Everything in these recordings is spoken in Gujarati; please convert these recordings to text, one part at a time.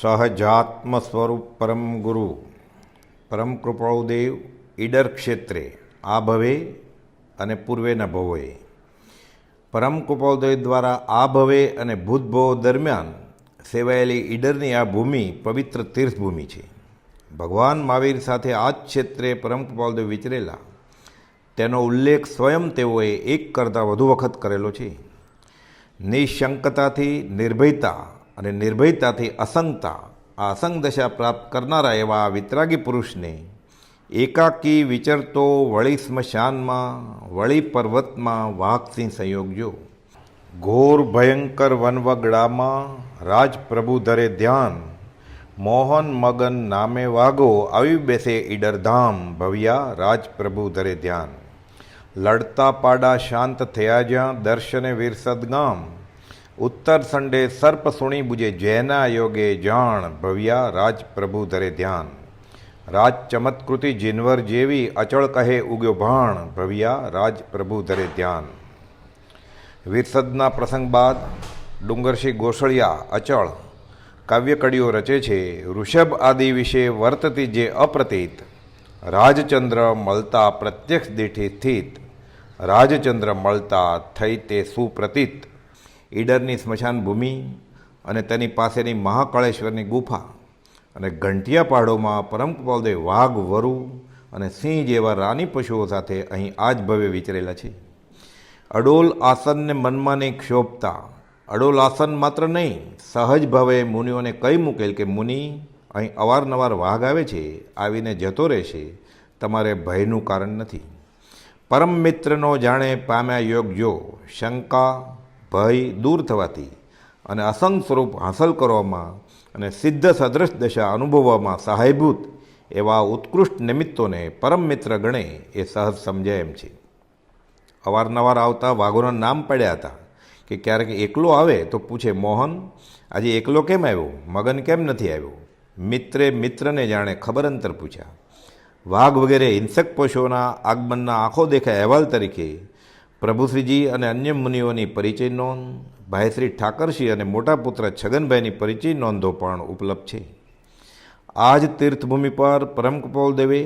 સહજાત્મ સ્વરૂપ પરમ ગુરુ પરમ કૃપાળુદેવ ઈડર ક્ષેત્રે આ ભવે અને પૂર્વેના ભવોએ પરમ કૃપાળુદેવ દ્વારા આ ભવે અને ભૂતભવો દરમિયાન સેવાયેલી ઈડરની આ ભૂમિ પવિત્ર તીર્થભૂમિ છે. ભગવાન મહાવીર સાથે આ જ ક્ષેત્રે પરમ કૃપાળુદેવ વિચરેલા તેનો ઉલ્લેખ સ્વયં તેઓએ એક કરતાં વધુ વખત કરેલો છે. નિશંકતાથી નિર્ભયતા અને નિર્ભયતાથી અસંગતા, આ અસંગ દશા પ્રાપ્ત કરનારા એવા વિતરાગી પુરુષને એકાકી વિચરતો વળી સ્મશાનમાં વળી પર્વતમાં વાઘસિંહ સંયોગજો. ઘોર ભયંકર વનવગડામાં રાજપ્રભુ ધરે ધ્યાન, મોહન મગન નામે વાગો આવી બેસે ઈડરધામ, ભવ્યા રાજપ્રભુ ધરે ધ્યાન. લડતા પાડા શાંત થયા જ્યાં દર્શને વીરસદ ગામ, ઉત્તર સંડે સર્પ સુણી બુજે જૈના યોગે જાણ, ભવ્યા રાજપ્રભુ ધરે ધ્યાન. રાજ ચમત્કૃતિ જીનવર જેવી અચળ કહે ઉગ્યો ભાણ, ભવ્યા રાજપ્રભુ ધરે ધ્યાન. વીરસદના પ્રસંગ બાદ ડુંગરસિંહ ગોસળિયા અચળ કાવ્યકડીઓ રચે છે. ઋષભ આદિ વિશે વર્તતી જે અપ્રતીત, રાજચંદ્ર મળતા પ્રત્યક્ષ દીઠી સ્થિત, રાજચંદ્ર મળતા થઈ તે સુપ્રતીત. ઈડરની સ્મશાન ભૂમિ અને તેની પાસેની મહાકાળેશ્વરની ગુફા અને ઘંટિયા પહાડોમાં પરમ કૃપાળુદેવ વાઘ, વરુ અને સિંહ જેવા રાની પશુઓ સાથે અહીં આજ ભવે વિચરેલા છે. અડોલ આસનને મનમાં નહીં ક્ષોભતા, અડોલ આસન માત્ર નહીં સહજ ભાવે મુનિઓને કહી મૂકેલ કે મુનિ અહીં અવારનવાર વાઘ આવે છે, આવીને જતો રહેશે, તમારે ભયનું કારણ નથી. પરમ મિત્રનો જાણે પામ્યા યોગ જો, શંકા ભય દૂર થવાથી અને અસંગ સ્વરૂપ હાંસલ કરવામાં અને સિદ્ધ સદૃશ દશા અનુભવવામાં સહાયભૂત એવા ઉત્કૃષ્ટ નિમિત્તોને પરમ મિત્ર ગણે એ સહજ સમજાય એમ છે. અવારનવાર આવતા વાઘોના નામ પડ્યા હતા કે ક્યારેક એકલો આવે તો પૂછે, મોહન આજે એકલો કેમ આવ્યો, મગન કેમ નથી આવ્યો? મિત્રે મિત્રને જાણે ખબર અંતર પૂછ્યા. વાઘ વગેરે હિંસક પશુઓના આગમનના આંખો દેખાય અહેવાલ તરીકે પ્રભુશ્રીજી અને અન્ય મુનિઓની પરિચય નોંધ, ભાઈશ્રી ઠાકરસિંહ અને મોટા પુત્ર છગનભાઈની પરિચય નોંધો પણ ઉપલબ્ધ છે. આ જ તીર્થભૂમિ પર પરમ કૃપાળુદેવે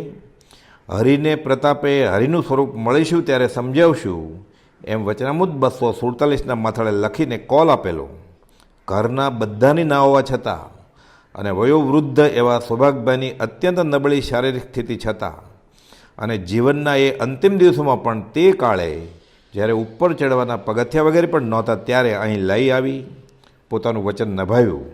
હરિને પ્રતાપે હરિનું સ્વરૂપ મળીશું ત્યારે સમજાવશું એમ વચનામૃત 247ના માથાળે લખીને કોલ આપેલો. ઘરના બધાની ના હોવા છતાં અને વયોવૃદ્ધ એવા સૌભાગભાઈની અત્યંત નબળી શારીરિક સ્થિતિ છતાં અને જીવનના એ અંતિમ દિવસોમાં પણ તે કાળે જ્યારે ઉપર ચડવાના પગથિયા વગેરે પણ નહોતા ત્યારે અહીં લઈ આવી પોતાનું વચન નિભાવ્યું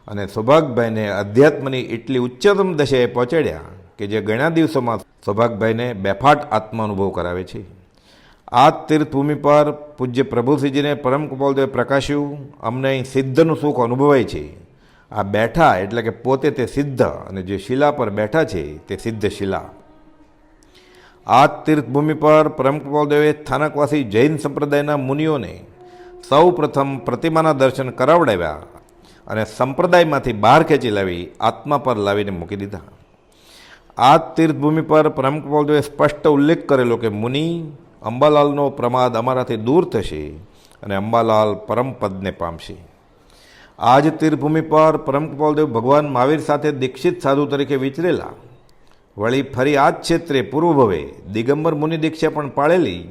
અને સૌભાગભાઈને અધ્યાત્મની એટલી ઉચ્ચતમ દશાએ પહોંચાડ્યા કે જે ઘણા દિવસોમાં સૌભાગભાઈને બેફાટ આત્માનુભવ કરાવે છે. આ તીર્થભૂમિ પર પૂજ્ય પ્રભુશ્રીજીને પરમ કૃપાળુદેવે પ્રકાશ્યું, અમને અહીં સિદ્ધનું સુખ અનુભવાય છે. આ બેઠા એટલે કે પોતે તે સિદ્ધ અને જે શિલા પર બેઠા છે તે સિદ્ધ શિલા. આ તીર્થભૂમિ પર પરમ કૃપાળુદેવે સ્થાનકવાસી જૈન સંપ્રદાયના મુનિઓને સૌ પ્રથમ પ્રતિમાના દર્શન કરાવડાવ્યા અને સંપ્રદાયમાંથી બહાર ખેંચી લાવી આત્મા પર લાવીને મૂકી દીધા. આ તીર્થભૂમિ પર પરમ કૃપાળુદેવે સ્પષ્ટ ઉલ્લેખ કરેલો કે મુનિ અંબાલાલનો પ્રમાદ અમારાથી દૂર થશે અને અંબાલાલ પરમપદને પામશે. આ જ તીર્થભૂમિ પર પરમ કૃપાળુદેવ ભગવાન મહાવીર સાથે દીક્ષિત સાધુ તરીકે વિચરેલા. વળી ફરી આ જ ક્ષેત્રે પૂર્વ ભવે દિગંબર મુનિ દીક્ષા પણ પાળેલી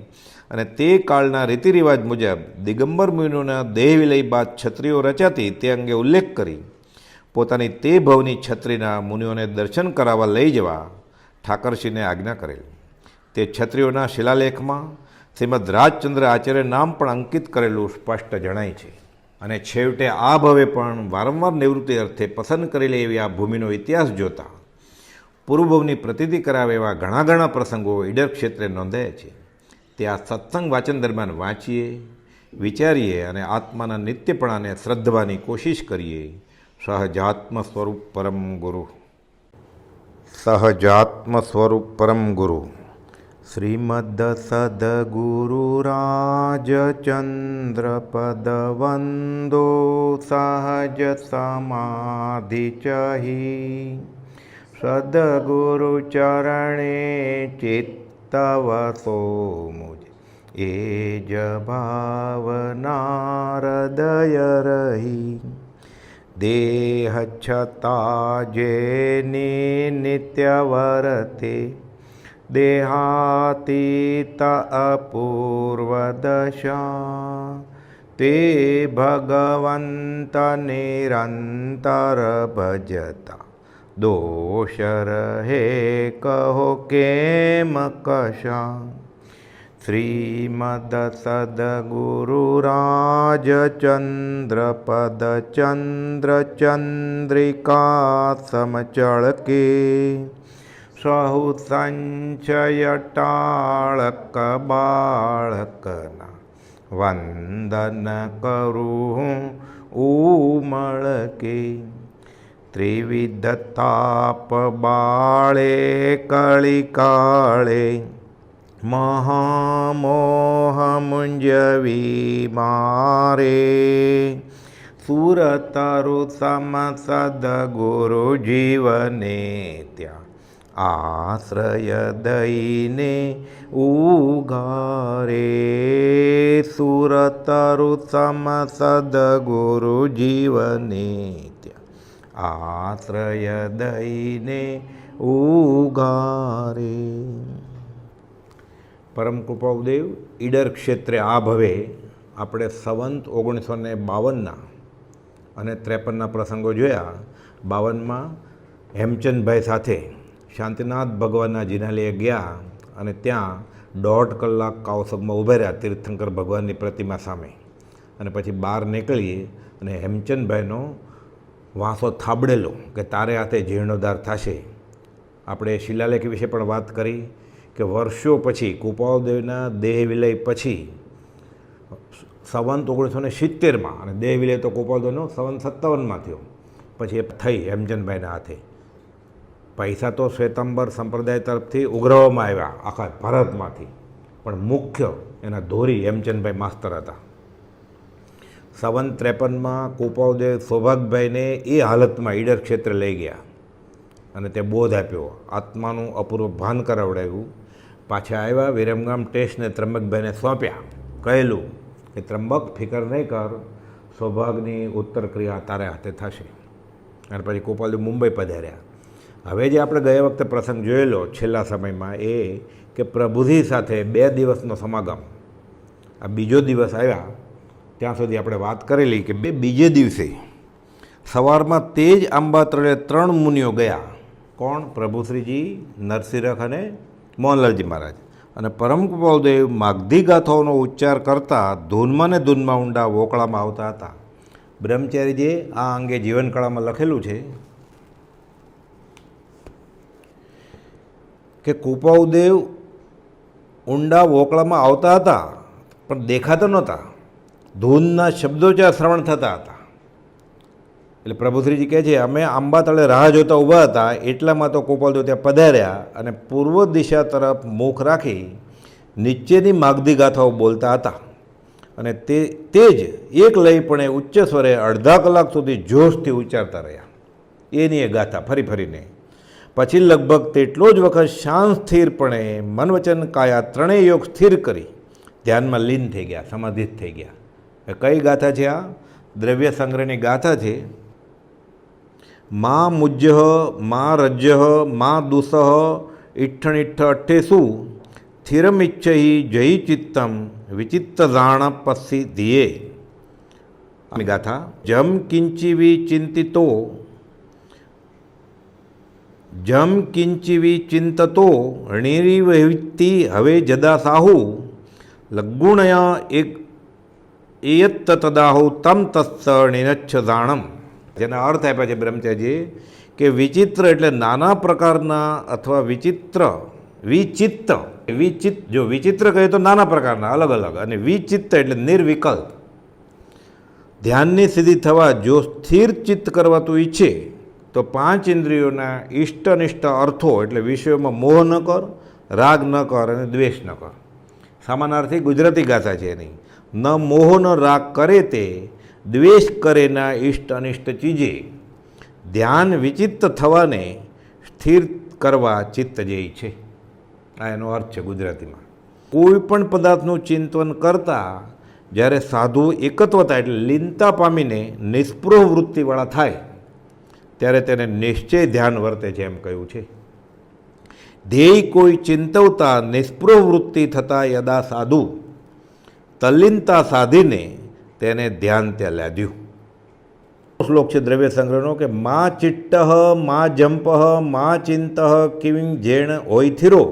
અને તે કાળના રીતિરિવાજ મુજબ દિગંબર મુનિઓના દેહ વિલય બાદ છત્રીઓ રચાતી તે અંગે ઉલ્લેખ કરી પોતાની તે ભવની છત્રીના મુનિઓને દર્શન કરાવવા લઈ જવા ઠાકરસિંહને આજ્ઞા કરેલ. તે છત્રીઓના શિલાલેખમાં શ્રીમદ રાજચંદ્ર આચાર્ય નામ પણ અંકિત કરેલું સ્પષ્ટ જણાય છે. અને છેવટે આ ભવે પણ વારંવાર નિવૃત્તિ અર્થે પસંદ કરેલી એવી આ ભૂમિનો ઇતિહાસ જોતા પૂર્વભવની પ્રતીતિ કરાવે એવા ઘણા પ્રસંગો ઈડર ક્ષેત્રે નોંધાયા છે. તે આ સત્સંગ વાંચન દરમિયાન વાંચીએ, વિચારીએ અને આત્માના નિત્યપણાને શ્રદ્ધવાની કોશિશ કરીએ. સહજાત્મ સ્વરૂપ પરમ ગુરુ. સહજાત્મ સ્વરૂપ પરમ ગુરુ શ્રીમદ સદગુરુ રાજચંદ્ર પદ વંદો સહજ સમાધિ ચહી, સદગુરુ ચરણે ચિત્તવસો મુજ એ જ ભાવના હૃદય રહી. દેહ છતાં જેની નિત્ય વર્તે દેહાતીત અપૂર્વ દશા તે ભગવંત નિરંતર ભજતા દોષ રહે કહો કેમ કશા શ્રીમદ સદગુરુ રાજચંદ્ર પદ ચંદ્ર ચંદ્રિકા સમચળ કે સહુ સંચય ટાળક બાળકના વંદન કરું ઉમળ કે ત્રિવિધ તાપ બાળે કળિકાળે મહામોહ મુંજવી મારે સુરતરુ સમ સદગુરુ જીવને ત્યાં આશ્રય દઈને ઉગારે સુરતરુ સમ સદગુરુ જીવને ત્યાં આશ્રય દઈને ઉગારે. પરમ કૃપાદેવ ઈડર ક્ષેત્રે આ ભવે આપણે સંવંત 1952 અને 53ના પ્રસંગો જોયા. 52માં હેમચંદભાઈ સાથે શાંતિનાથ ભગવાનના જિનાલયે ગયા અને ત્યાં 1.5 કલાક કાવસબમાં ઊભા રહ્યા તીર્થંકર ભગવાનની પ્રતિમા સામે, અને પછી બહાર નીકળી અને હેમચંદભાઈનો વાંસો થાબડેલો કે તારે હાથે જીર્ણોદ્ધાર થશે. આપણે શિલાલેખ વિશે પણ વાત કરી કે વર્ષો પછી કૃપાળદેવના દેહ વિલય પછી સંવંત 1970માં, અને દેહ વિલય તો કૃપાળદેવનો સંવંત 57માં થયો, પછી એ થઈ હેમચંદભાઈના હાથે. પૈસા તો શ્વેતાંબર સંપ્રદાય તરફથી ઉઘરાવવામાં આવ્યા આખા ભારતમાંથી, પણ મુખ્ય એના ધોરી હેમચંદભાઈ માસ્તર હતા. સંવંત 53માં કૃપાળદેવ સૌભાગભાઈને એ હાલતમાં ઈડર ક્ષેત્રે લઈ ગયા અને તે બોધ આપ્યો, આત્માનું અપૂર્વ ભાન કરાવડાવ્યું. પાછા આવ્યા, વિરમગામ ટેસ્ટને ત્રંબકભાઈને સોંપ્યા, કહેલું કે ત્રંબક ફિકર નહીં કર, સૌભાગની ઉત્તર ક્રિયા તારે હાથે થશે. અને પછી કૃપાળદેવ મુંબઈ પધાર્યા. હવે જે આપણે ગયા વખતે પ્રસંગ જોયેલો છેલ્લા સમયમાં એ કે પ્રભુજી સાથે 2 દિવસનો સમાગમ, આ બીજો દિવસ આવ્યા ત્યાં સુધી આપણે વાત કરેલી કે બીજે દિવસે સવારમાં તે જ આંબા તળે 3 મુનિઓ ગયા. કોણ? પ્રભુશ્રીજી, નરસિંહરખ અને મોહનલાલજી મહારાજ. અને પરમ કૃપાળદેવ માગધી ગાથાઓનો ઉચ્ચાર કરતા ધૂનમાં ને ધૂનમાં ઊંડા વોકળામાં આવતા હતા. બ્રહ્મચારીજીએ આ અંગે જીવનકળામાં લખેલું છે કે કૃપાળદેવ ઊંડા વોકળામાં આવતા હતા પણ દેખાતા નહોતા, ધૂનના શબ્દોચ્ચાર શ્રવણ થતા હતા. એટલે પ્રભુશ્રીજી કહે છે અમે આંબા તળે રાહ જોતા ઊભા હતા, એટલામાં તો કૃપાળદેવ ત્યાં પધાર્યા અને પૂર્વ દિશા તરફ મુખ રાખી નીચેની માગધી ગાથાઓ બોલતા હતા. અને તે જ એક લયપણે ઉચ્ચ સ્વરે અડધા કલાક સુધી જોશથી ઉચ્ચારતા રહ્યા એની એ ગાથા ફરી ફરીને. પછી લગભગ તેટલો જ વખત શાંત સ્થિરપણે મન વચન કાયા ત્રણેય યોગ સ્થિર કરી ધ્યાનમાં લીન થઈ ગયા, સમાધિત થઈ ગયા. કઈ ગાથા છે આ? દ્રવ્ય સંગ્રહની ગાથા છે. મા મુજ્ય મા રજ્ય મા દુસહ ઇઠ્ઠણિઠ્ઠ અઠ્ઠેસુ સ્થિરમિચ્છહી જયી ચિત્તમ વિચિત્ત જાણ પસી ધીએ. આ ગાથા જમ કિંચિવી ચિંતિતો જમ કિંચિવી ચિંતતો ણીરીવહિતિ હવે જદા સાહુ લગ્ગુણયા એક એયત્ત તદાહુ તમ તસ્સ નિનચ્છ જાણમ. જેના અર્થ આપ્યા છે બ્રહ્મચારીજીએ કે વિચિત્ર એટલે નાના પ્રકારના અથવા વિચિત્ર જો વિચિત્ર કહે તો નાના પ્રકારના અલગ અલગ, અને વિચિત્ત એટલે નિર્વિકલ્પ. ધ્યાનની સિદ્ધિ થવા જો સ્થિર ચિત્ત કરવાતું ઈચ્છે તો 5 ઇન્દ્રિયોના ઇષ્ટનિષ્ઠ અર્થો એટલે વિષયોમાં મોહ ન કર, રાગ ન કર અને દ્વેષ ન કર. સામાનાર્થી ગુજરાતી ગાથા છે એની. ન મોહ ન રાગ કરે તે દ્વેષ કરેના ઇષ્ટ અનિષ્ટ ચીજે. ધ્યાન વિચિત્ત થવાને સ્થિર કરવા ચિત્ત જેઈ છે. આ એનો અર્થ છે ગુજરાતીમાં. કોઈ પણ પદાર્થનું ચિંતન કરતાં જ્યારે સાધુ એકત્વતા એટલે લીનતા પામીને નિસ્પૃહ વૃત્તિવાળા થાય ત્યારે તેને નિશ્ચય ધ્યાન વર્તે છે એમ કહ્યું છે. ધ્યેય કોઈ ચિંતવતા નિસ્પૃહ વૃત્તિ થતાં યદા સાધુ તલ્લીનતા સાધીને તેને ધ્યાન ત્યાં લાદ્યું. શ્લોક છે દ્રવ્ય સંગ્રહનો કે મા ચિટ્ટ મા જંપ મા ચિંત કિં જેણ ઓયથિરો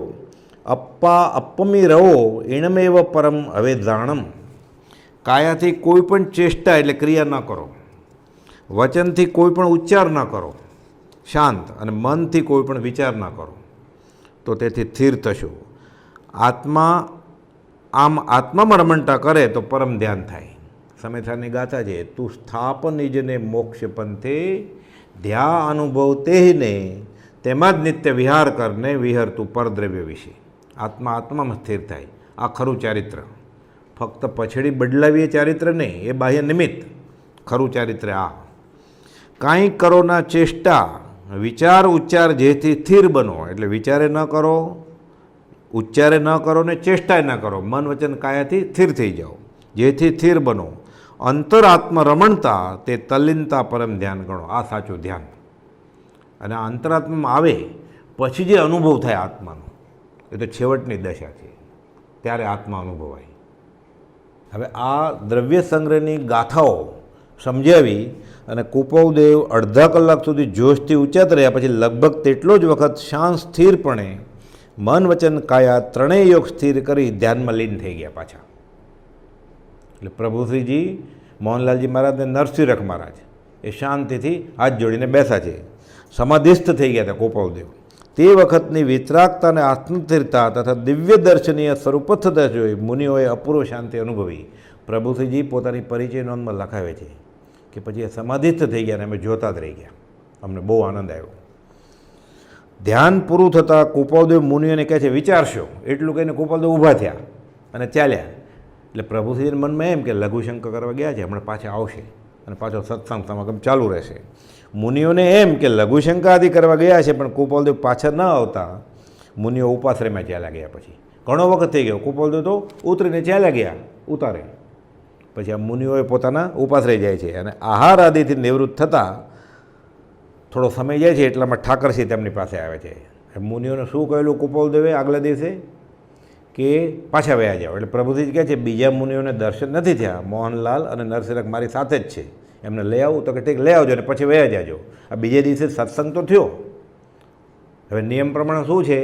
અપ્પા અપ્પમી રવો ઈણમેવ પરમ હવે જાણમ. કાયાથી કોઈ પણ ચેષ્ટા એટલે ક્રિયા ન કરો, વચનથી કોઈ પણ ઉચ્ચાર ન કરો, શાંત, અને મનથી કોઈ પણ વિચાર ન કરો તો તેથી સ્થિર થશો. આત્મામાં રમણતા કરે તો પરમ ધ્યાન થાય. સમેથાની ગાથા છે, તું સ્થાપ નિજને મોક્ષ પંથે ધ્યા અનુભવ તેહને તેમાં જ નિત્ય વિહાર કરને વિહર તું પરદ્રવ્ય વિશે. આત્મામાં સ્થિર થાય. આ ખરું ચારિત્ર. ફક્ત પછડી બદલાવીએ ચારિત્ર નહીં, એ બાહ્ય નિમિત્ત. ખરું ચારિત્ર આ. કાંઈ કરો ના ચેષ્ટા વિચાર ઉચ્ચાર જેથી સ્થિર બનો, એટલે વિચારે ન કરો, ઉચ્ચારે ન કરો ને ચેષ્ટાએ ન કરો, મન વચન કાયાથી સ્થિર થઈ જાઓ, જેથી સ્થિર બનો. અંતરાત્મ રમણતા તે તલ્લીનતા પરમ ધ્યાન ગણો. આ સાચું ધ્યાન. અને આ અંતરાત્મામાં આવે પછી જે અનુભવ થાય આત્માનો, એ તો છેવટની દશા છે, ત્યારે આત્મા અનુભવાય. હવે આ દ્રવ્ય સંગ્રહની ગાથાઓ સમજાવી અને કુપોવદેવ અડધા કલાક સુધી જોશથી ઉચ્ચાત રહ્યા પછી લગભગ તેટલો જ વખત શાંત સ્થિરપણે મન વચન કાયા ત્રણેય યોગ સ્થિર કરી ધ્યાનમાં લીન થઈ ગયા પાછા. એટલે પ્રભુશ્રીજી મોહનલાલજી મહારાજ અને નરસિંહરખ મહારાજ એ શાંતિથી હાથ જોડીને બેસા છે, સમાધિસ્થ થઈ ગયા હતા કુપોવદેવ. તે વખતની વિતરાગતા અને આત્મસ્થિરતા તથા દિવ્ય દર્શનીય સ્વરૂપસ્થતા જોઈ મુનિઓએ અપૂર્વ શાંતિ અનુભવી. પ્રભુશ્રીજી પોતાની પરિચય નોંધમાં લખાવે છે કે પછી એ સમાધિસ્થ થઈ ગયા અને અમે જોતા જ રહી ગયા. અમને બહુ આનંદ આવ્યો. ધ્યાન પૂરું થતાં કુપોવદેવ મુનિઓને કહે છે વિચારશો. એટલું કહીને કુપોવદેવ ઊભા થયા અને ચાલ્યા. એટલે પ્રભુશ્રીજીના મનમાં એમ કે લઘુશંકર કરવા ગયા છે, હમણાં પાછા આવશે અને પાછો સત્સંગ સમાગમ ચાલુ રહેશે. મુનિઓને એમ કે લઘુશંકાદિ કરવા ગયા છે, પણ કુપોવદેવ પાછા ન આવતા મુનિઓ ઉપાશ્રયમાં ચાલ્યા ગયા. પછી ઘણો વખત થઈ ગયો, કુપોવદેવ તો ઉતરીને ચાલ્યા ગયા ઉતારે. પછી આ મુનિઓએ પોતાના ઉપાશ્રય જાય છે અને આહાર આદિથી નિવૃત્ત થતાં થોડો સમય જાય છે, એટલામાં ઠાકરસિંહ તેમની પાસે આવે છે. મુનિઓને શું કહેલું કુપોવદેવે આગલા દિવસે કે પાછા વયા જાઓ. એટલે પ્રભુજી કહે છે બીજા મુનિઓને દર્શન નથી થયા, મોહનલાલ અને નરસિંહરખ મારી સાથે જ છે, એમને લઈ આવું તો કે ઠીક લઈ આવજો અને પછી વયા જાજો. આ બીજે દિવસે સત્સંગ તો થયો, હવે નિયમ પ્રમાણે શું છે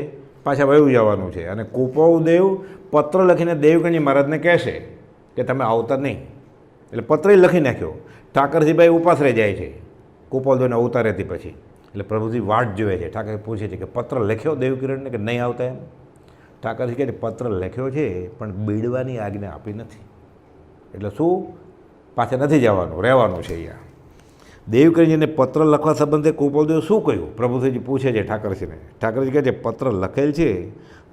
પાછા વયું જવાનું છે. અને કુપોવદેવ પત્ર લખીને દેવકણી મહારાજને કહેશે કે તમે આવતા નહીં, એટલે પત્ર લખી નાખ્યો. ઠાકરજીભાઈ ઉપાસરે જાય છે કુપોવદેવને અવતારેથી પછી. એટલે પ્રભુજી વાટ જોવે છે. ઠાકર પૂછે છે કે પત્ર લખ્યો દેવકિરણને કે નહીં આવતા એમ? ઠાકરજી કહે પત્ર લખ્યો છે પણ બીડવાની આજ્ઞા આપી નથી, એટલે શું પાછા નથી જવાનું, રહેવાનું છે અહીંયા. દેવકીરણજીને પત્ર લખવા સંબંધે કુપોવદેવ શું કહ્યું? પ્રભુજી પૂછે છે ઠાકરજીને. ઠાકરજી કહે છે પત્ર લખેલ છે,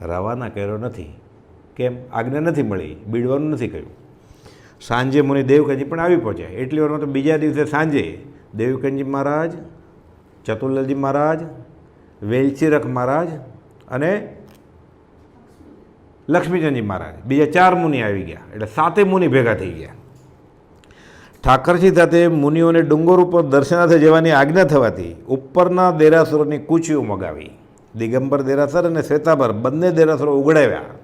રવાના કર્યો નથી. કેમ? આજ્ઞા નથી મળી, બીડવાનું નથી કહ્યું. સાંજે મુનિ દેવકીરણજી પણ આવી પહોંચ્યા. એટલી વારમાં તો બીજા દિવસે સાંજે દેવકીરણજી મહારાજ, ચતુર્લાલજી મહારાજ, વેલચીરખ મહારાજ અને લક્ષ્મીચંદજી મહારાજ, બીજા 4 મુનિ આવી ગયા. એટલે 7 મુનિ ભેગા થઈ ગયા. ઠાકરજી સાથે મુનિઓને ડુંગર ઉપર દર્શનાર્થે જવાની આજ્ઞા થવાથી ઉપરના દેરાસરોની કૂચીઓ મગાવી. દિગંબર દેરાસર અને શ્વેતાંબર બંને દેરાસરો ઉઘડાવ્યા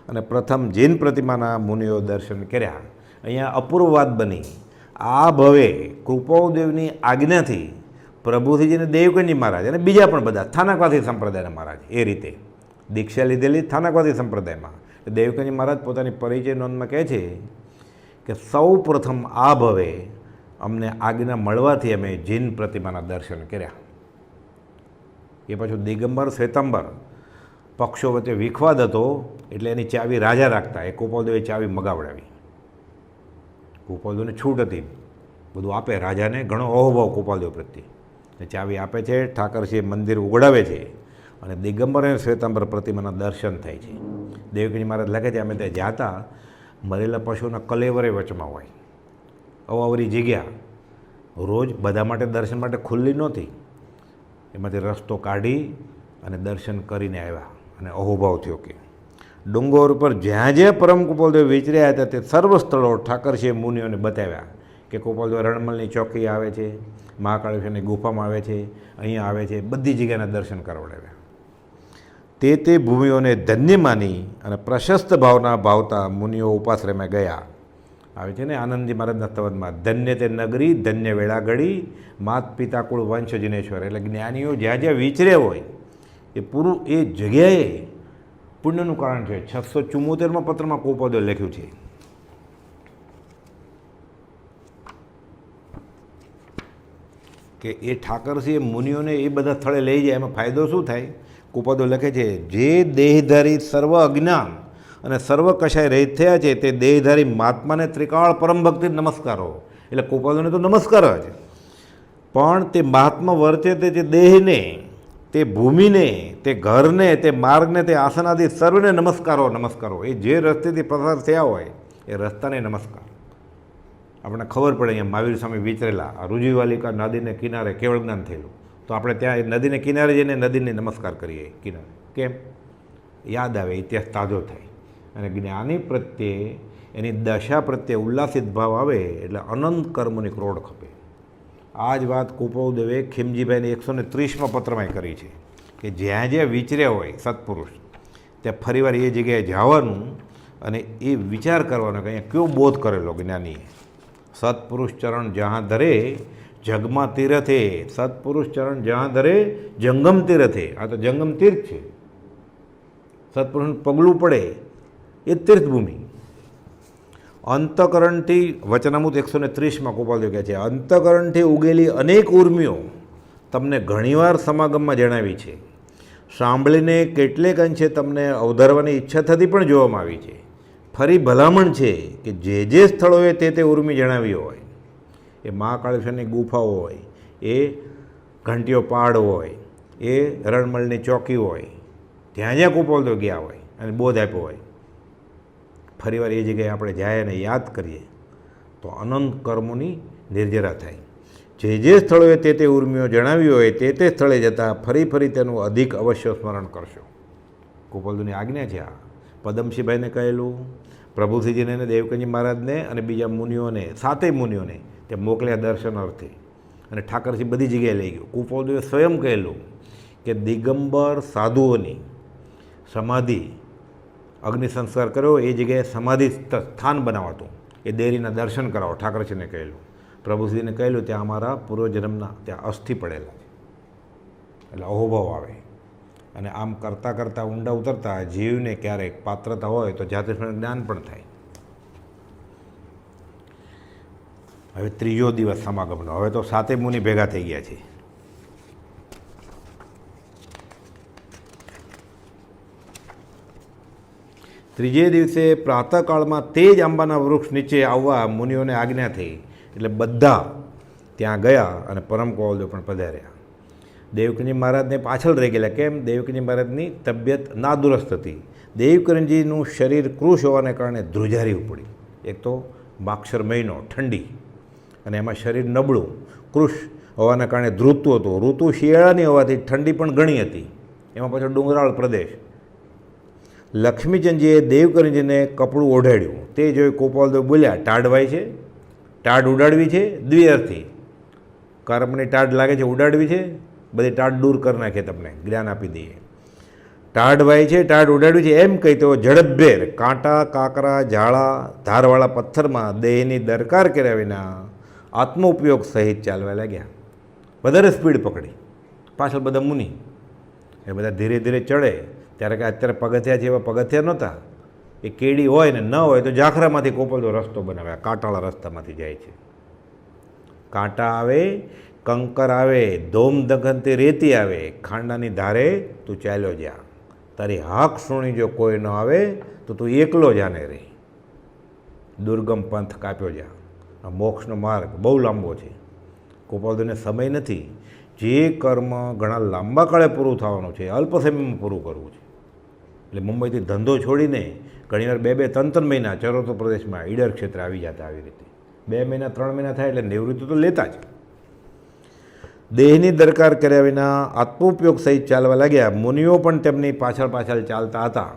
અને પ્રથમ જૈન પ્રતિમાના મુનિઓ દર્શન કર્યા. અહીંયા અપૂર્વ વાત બની. આ ભવે કુપોવદેવની આજ્ઞાથી પ્રભુજીને દેવકીરણજી મહારાજ અને બીજા પણ બધા સ્થાનકવાસી સંપ્રદાયના મહારાજ એ રીતે દીક્ષા લીધેલી સ્થાનકવાસી સંપ્રદાયમાં. દેવકીરણજી મહારાજ પોતાની પરિચય નોંધમાં કહે છે કે સૌ પ્રથમ આ ભવે અમને આજ્ઞા મળવાથી અમે જૈન પ્રતિમાના દર્શન કર્યા. એ પાછું દિગંબર શ્વેતાંબર પક્ષો વચ્ચે વિખવાદ હતો, એટલે એની ચાવી રાજા રાખતા. એ કુપોવદેવે ચાવી મગાવડાવી. કુપોવદેવને છૂટ હતી, બધું આપે રાજાને, ઘણો અહોભાવ કુપોવદેવ પ્રત્યે. એ ચાવી આપે છે, ઠાકરસિંહ મંદિર ઉઘડાવે છે અને દિગંબર અને શ્વેતાંબર પ્રતિમાના દર્શન થાય છે. દેવકીરણજી મહારાજ લખે છે અમે ત્યાં જાતા, મરેલા પશુઓના કલેવરે વચમાં હોય, અવાવરી જગ્યા, રોજ બધા માટે દર્શન માટે ખુલ્લી નહોતી. એમાંથી રસ્તો કાઢી અને દર્શન કરીને આવ્યા અને અહોભાવ થયો કે ડુંગર ઉપર જ્યાં જ્યાં પરમ કુપાલદેવ વિચર્યા હતા તે સર્વ સ્થળો ઠાકરસિંહે મુનિઓને બતાવ્યા કે કુપાલદેવ રણમલની ચોકી આવે છે, મહાકાળેશ્વરની ગુફામાં આવે છે, અહીંયા આવે છે, બધી જગ્યાના દર્શન કરાવડાવ્યા. તે ભૂમિઓને ધન્ય માની અને પ્રશસ્ત ભાવના ભાવતા મુનિઓ ઉપાશ્રયમાં ગયા. આવે છે ને આનંદજી મહારાજના સ્તવનમાં, ધન્ય તે નગરી, ધન્ય વેળા ઘડી, માત પિતા કુળ વંશ જિનેશ્વર. એટલે જ્ઞાનીઓ જ્યાં જ્યાં વિચર્યા હોય એ પૂરું એ જગ્યાએ પુણ્યનું કારણ છે. 674માં પત્રમાં કુપાલદેવ લખ્યું છે કે એ ઠાકરસિંહ મુનિઓને એ બધા સ્થળે લઈ જાય, એમાં ફાયદો શું થાય? કુપાલદેવ લખે છે, જે દેહધારી સર્વ અજ્ઞાન અને સર્વ કશાય રહિત થયા છે તે દેહધારી મહાત્માને ત્રિકાળ પરમ ભક્તિ નમસ્કારો. એટલે કુપાલદેવને તો નમસ્કાર જ, પણ તે મહાત્મા વર્તે તે દેહને, તે ભૂમિને, તે ઘરને, તે માર્ગને, તે આસનાદિ સર્વને નમસ્કારો. એ જે રસ્તેથી પસાર થયા હોય એ રસ્તાને નમસ્કાર. આપણને ખબર પડે અહીંયા મહાવીર સ્વામી વિચરેલા આ રુજુવાલિકા નદીને કિનારે કેવળ જ્ઞાન થયેલું, તો આપણે ત્યાં નદીને કિનારે જઈને નદીને નમસ્કાર કરીએ કિનારે. કેમ? યાદ આવે, ઇતિહાસ તાજો થાય. અને જ્ઞાની પ્રત્યે એની દશા પ્રત્યે ઉલ્લાસિત ભાવ આવે એટલે અનંત કર્મોની ક્રોડ ખપે. આ જ વાત કુપાલદેવે ખીમજીભાઈને 130માં પત્રમાં કરી છે કે જ્યાં જ્યાં વિચર્યા હોય સત્પુરુષ ત્યાં ફરીવાર એ જગ્યાએ જવાનું અને એ વિચાર કરવાનો કે અહીંયા કયો બોધ કરેલો જ્ઞાનીએ. સત્પુરુષ ચરણ જ્યાં ધરે જગમાં તીરથે, સત્પુરુષ ચરણ જ્યાં ધરે જંગમ તીરથે. આ તો જંગમ તીર્થ છે, સત્પુરુષનું પગલું પડે એ તીર્થભૂમિ. અંતકરણથી વચનામૃત 130માં કુપાલદેવ કહે છે, અંતકરણથી ઉગેલી અનેક ઉર્મિઓ તમને ઘણીવાર સમાગમમાં જણાવી છે. સાંભળીને કેટલેક અંશે તમને અવધારવાની ઈચ્છા થતી પણ જોવામાં આવી છે. ફરી ભલામણ છે કે જે સ્થળોએ તે ઉર્મિ જણાવી હોય, એ મહાકાળેશ્વરની ગુફાઓ હોય, એ ઘંટીઓ પહાડ હોય, એ રણમલની ચોકી હોય, જ્યાં જ્યાં કુપાલદેવ ગયા હોય અને બોધ આપ્યો હોય, ફરીવાર એ જગ્યાએ આપણે જાય અને યાદ કરીએ તો અનંત કર્મોની નિર્જરા થાય. જે સ્થળોએ તે ઉર્મિઓ જણાવી હોય તે સ્થળે જતાં ફરી તેનું અધિક અવશ્ય સ્મરણ કરશો. કુપાલદેવની આજ્ઞા છે. આ પદમસિંહભાઈને કહેલું, પ્રભુસિંહજીને, દેવકનજી મહારાજને અને બીજા મુનિઓને, 7 મુનિઓને તે મોકલ્યા દર્શન અર્થે. અને ઠાકરસિંહ બધી જગ્યાએ લઈ ગયો. કુપાલદેવે સ્વયં કહેલું કે દિગંબર સાધુઓની સમાધિ અગ્નિ સંસ્કાર કર્યો એ જગ્યાએ સમાધિ સ્થાન બનાવાતું, એ દેરીના દર્શન કરાવો. ઠાકરસિંહને કહેલું, પ્રભુસિંહને કહેલું ત્યાં અમારા પૂર્વજન્મના ત્યાં અસ્થિ પડેલા છે. એટલે અહોભાવ આવે. અને આમ કરતાં કરતાં ઊંડા ઉતરતા જીવને ક્યારેક પાત્રતા હોય તો જાતે જ્ઞાન પણ થાય. હવે 3જો દિવસ સમાગમનો. હવે તો 7 મુનિ ભેગા થઈ ગયા છે. ત્રીજે દિવસે પ્રાતઃકાળમાં તે જ આંબાના વૃક્ષ નીચે આવવા મુનિઓને આજ્ઞા થઈ. એટલે બધા ત્યાં ગયા અને પરમ કુપાલદેવ પણ પધાર્યા. દેવકનજી મહારાજને પાછળ રહી ગયેલા. કેમ? દેવકનજી મહારાજની તબિયત નાદુરસ્ત હતી. દેવકનજીનું શરીર કૃશ હોવાને કારણે ધ્રુજારી ઉપડી. એક તો માક્ષર મહિનો, ઠંડી, અને એમાં શરીર નબળું, કૃશ હોવાના કારણે ધ્રુતું હતું. ઋતુ શિયાળાની હોવાથી ઠંડી પણ ઘણી હતી. એમાં પાછો ડુંગરાળ પ્રદેશ. લક્ષ્મીચંદજીએ દેવકનજીને કપડું ઓઢાડ્યું. તે જોઈ કુપાલદેવ બોલ્યા, ટાઢ વાય છે, ટાઢ ઉડાડવી છે, દ્વિઅર્થી. કર્મની ટાઢ લાગે છે, ઉડાડવી છે, બધી ટાઢ દૂર કરી નાખે, તમને જ્ઞાન આપી દઈએ. ટાઢ વાય છે, ટાઢ ઉડાડવી છે એમ કહી તો ઝડપભેર કાંટા, કાંકરા, ઝાડા, ધારવાળા પથ્થરમાં દેહની દરકાર કર્યા વિના આત્મ ઉપયોગ સહિત ચાલવા લાગ્યા. વધારે સ્પીડ પકડી. પાછળ બધા મુનિ, એ બધા ધીરે ધીરે ચડે. ત્યારે કે અત્યારે પગથિયા છે એવા પગથિયા નહોતા. એ કેડી હોય ને ન હોય તો ઝાખરામાંથી કુપાલદેવ રસ્તો બનાવ્યા. કાંટાળા રસ્તામાંથી જાય છે. કાંટા આવે, કંકર આવે, ધોમ દગનથી રેતી આવે, ખાંડાની ધારે તું ચાલ્યો જા. તારી હાક સુણી જો કોઈ ન આવે તો તું એકલો જાને રહી. દુર્ગમ પંથ કાપ્યો જા. આ મોક્ષનો માર્ગ બહુ લાંબો છે. કુપાલદેવને સમય નથી. જે કર્મ ઘણા લાંબા કાળે પૂરું થવાનું છે, અલ્પ સમયમાં પૂરું કરવું છે. એટલે મુંબઈથી ધંધો છોડીને ઘણીવાર 2-3 મહિના ચરોતર પ્રદેશમાં ઈડર ક્ષેત્રે આવી જતા. આવી રીતે 2 મહિના 3 મહિના થાય એટલે નિવૃત્તિ તો લેતા જ. દેહની દરકાર કર્યા વિના આત્મોપયોગ સહિત ચાલવા લાગ્યા. મુનિઓ પણ તેમની પાછળ ચાલતા હતા.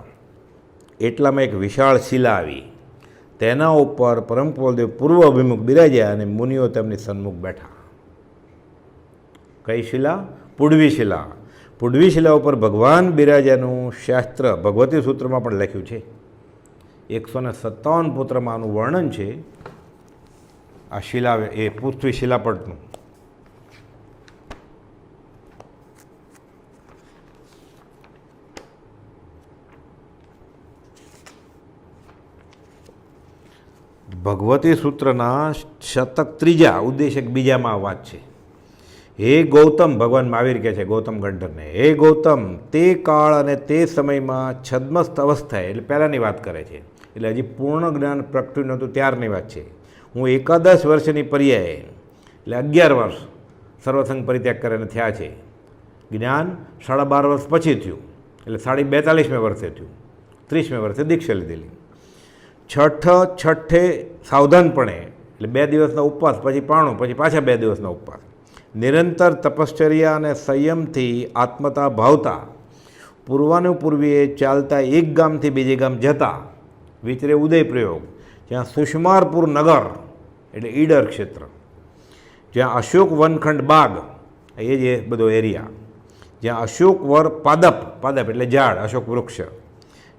એટલામાં એક વિશાળ શિલા આવી. તેના ઉપર પરમ કુપાલદેવ પૂર્વ અભિમુખ બિરાજ્યા અને મુનિઓ તેમની સન્મુખ બેઠા. કઈ શિલા? પુડવી શિલા. પુડવી શિલા ઉપર ભગવાન બિરાજ્યાનું શાસ્ત્ર ભગવતી સૂત્રમાં પણ લખ્યું છે. 157 પુત્રમાં આનું વર્ણન છે. આ શિલા એ પૃથ્વી શિલાપટનું. ભગવતી સૂત્રના શતક 3 ઉદ્દેશક 2માં આ વાત છે. હે ગૌતમ, ભગવાન મહાવીર કહે છે ગૌતમ ગંધર્વને, હે ગૌતમ, તે કાળ અને તે સમયમાં છદ્મસ્ત અવસ્થાએ, એટલે પહેલાંની વાત કરે છે, એટલે હજી પૂર્ણ જ્ઞાન પ્રગટ્યું નહોતું ત્યારની વાત છે. હું 11 વર્ષની પર્યાયે, એટલે 11 વર્ષ સર્વસંગ પરિત્યાગ કરીને થયા છે. જ્ઞાન 12.5 વર્ષ પછી થયું, એટલે 42 વર્ષે થયું. 30 વર્ષે દીક્ષા લીધેલી. છઠ્ઠે સાવધાનપણે, એટલે 2 દિવસના ઉપવાસ, પછી પાણું, પછી પાછા 2 દિવસના ઉપવાસ. નિરંતર તપશ્ચર્યા અને સંયમથી આત્મતા ભાવતા પૂર્વાનુપૂર્વીએ ચાલતા એક ગામથી બીજે ગામ જતા વિચરે ઉદય પ્રયોગ, જ્યાં સુષમારપુર નગર એટલે ઈડર ક્ષેત્ર, જ્યાં અશોક વનખંડ બાગ એ જે બધો એરિયા, જ્યાં અશોક વર પાદપ, પાદપ એટલે ઝાડ, અશોક વૃક્ષ,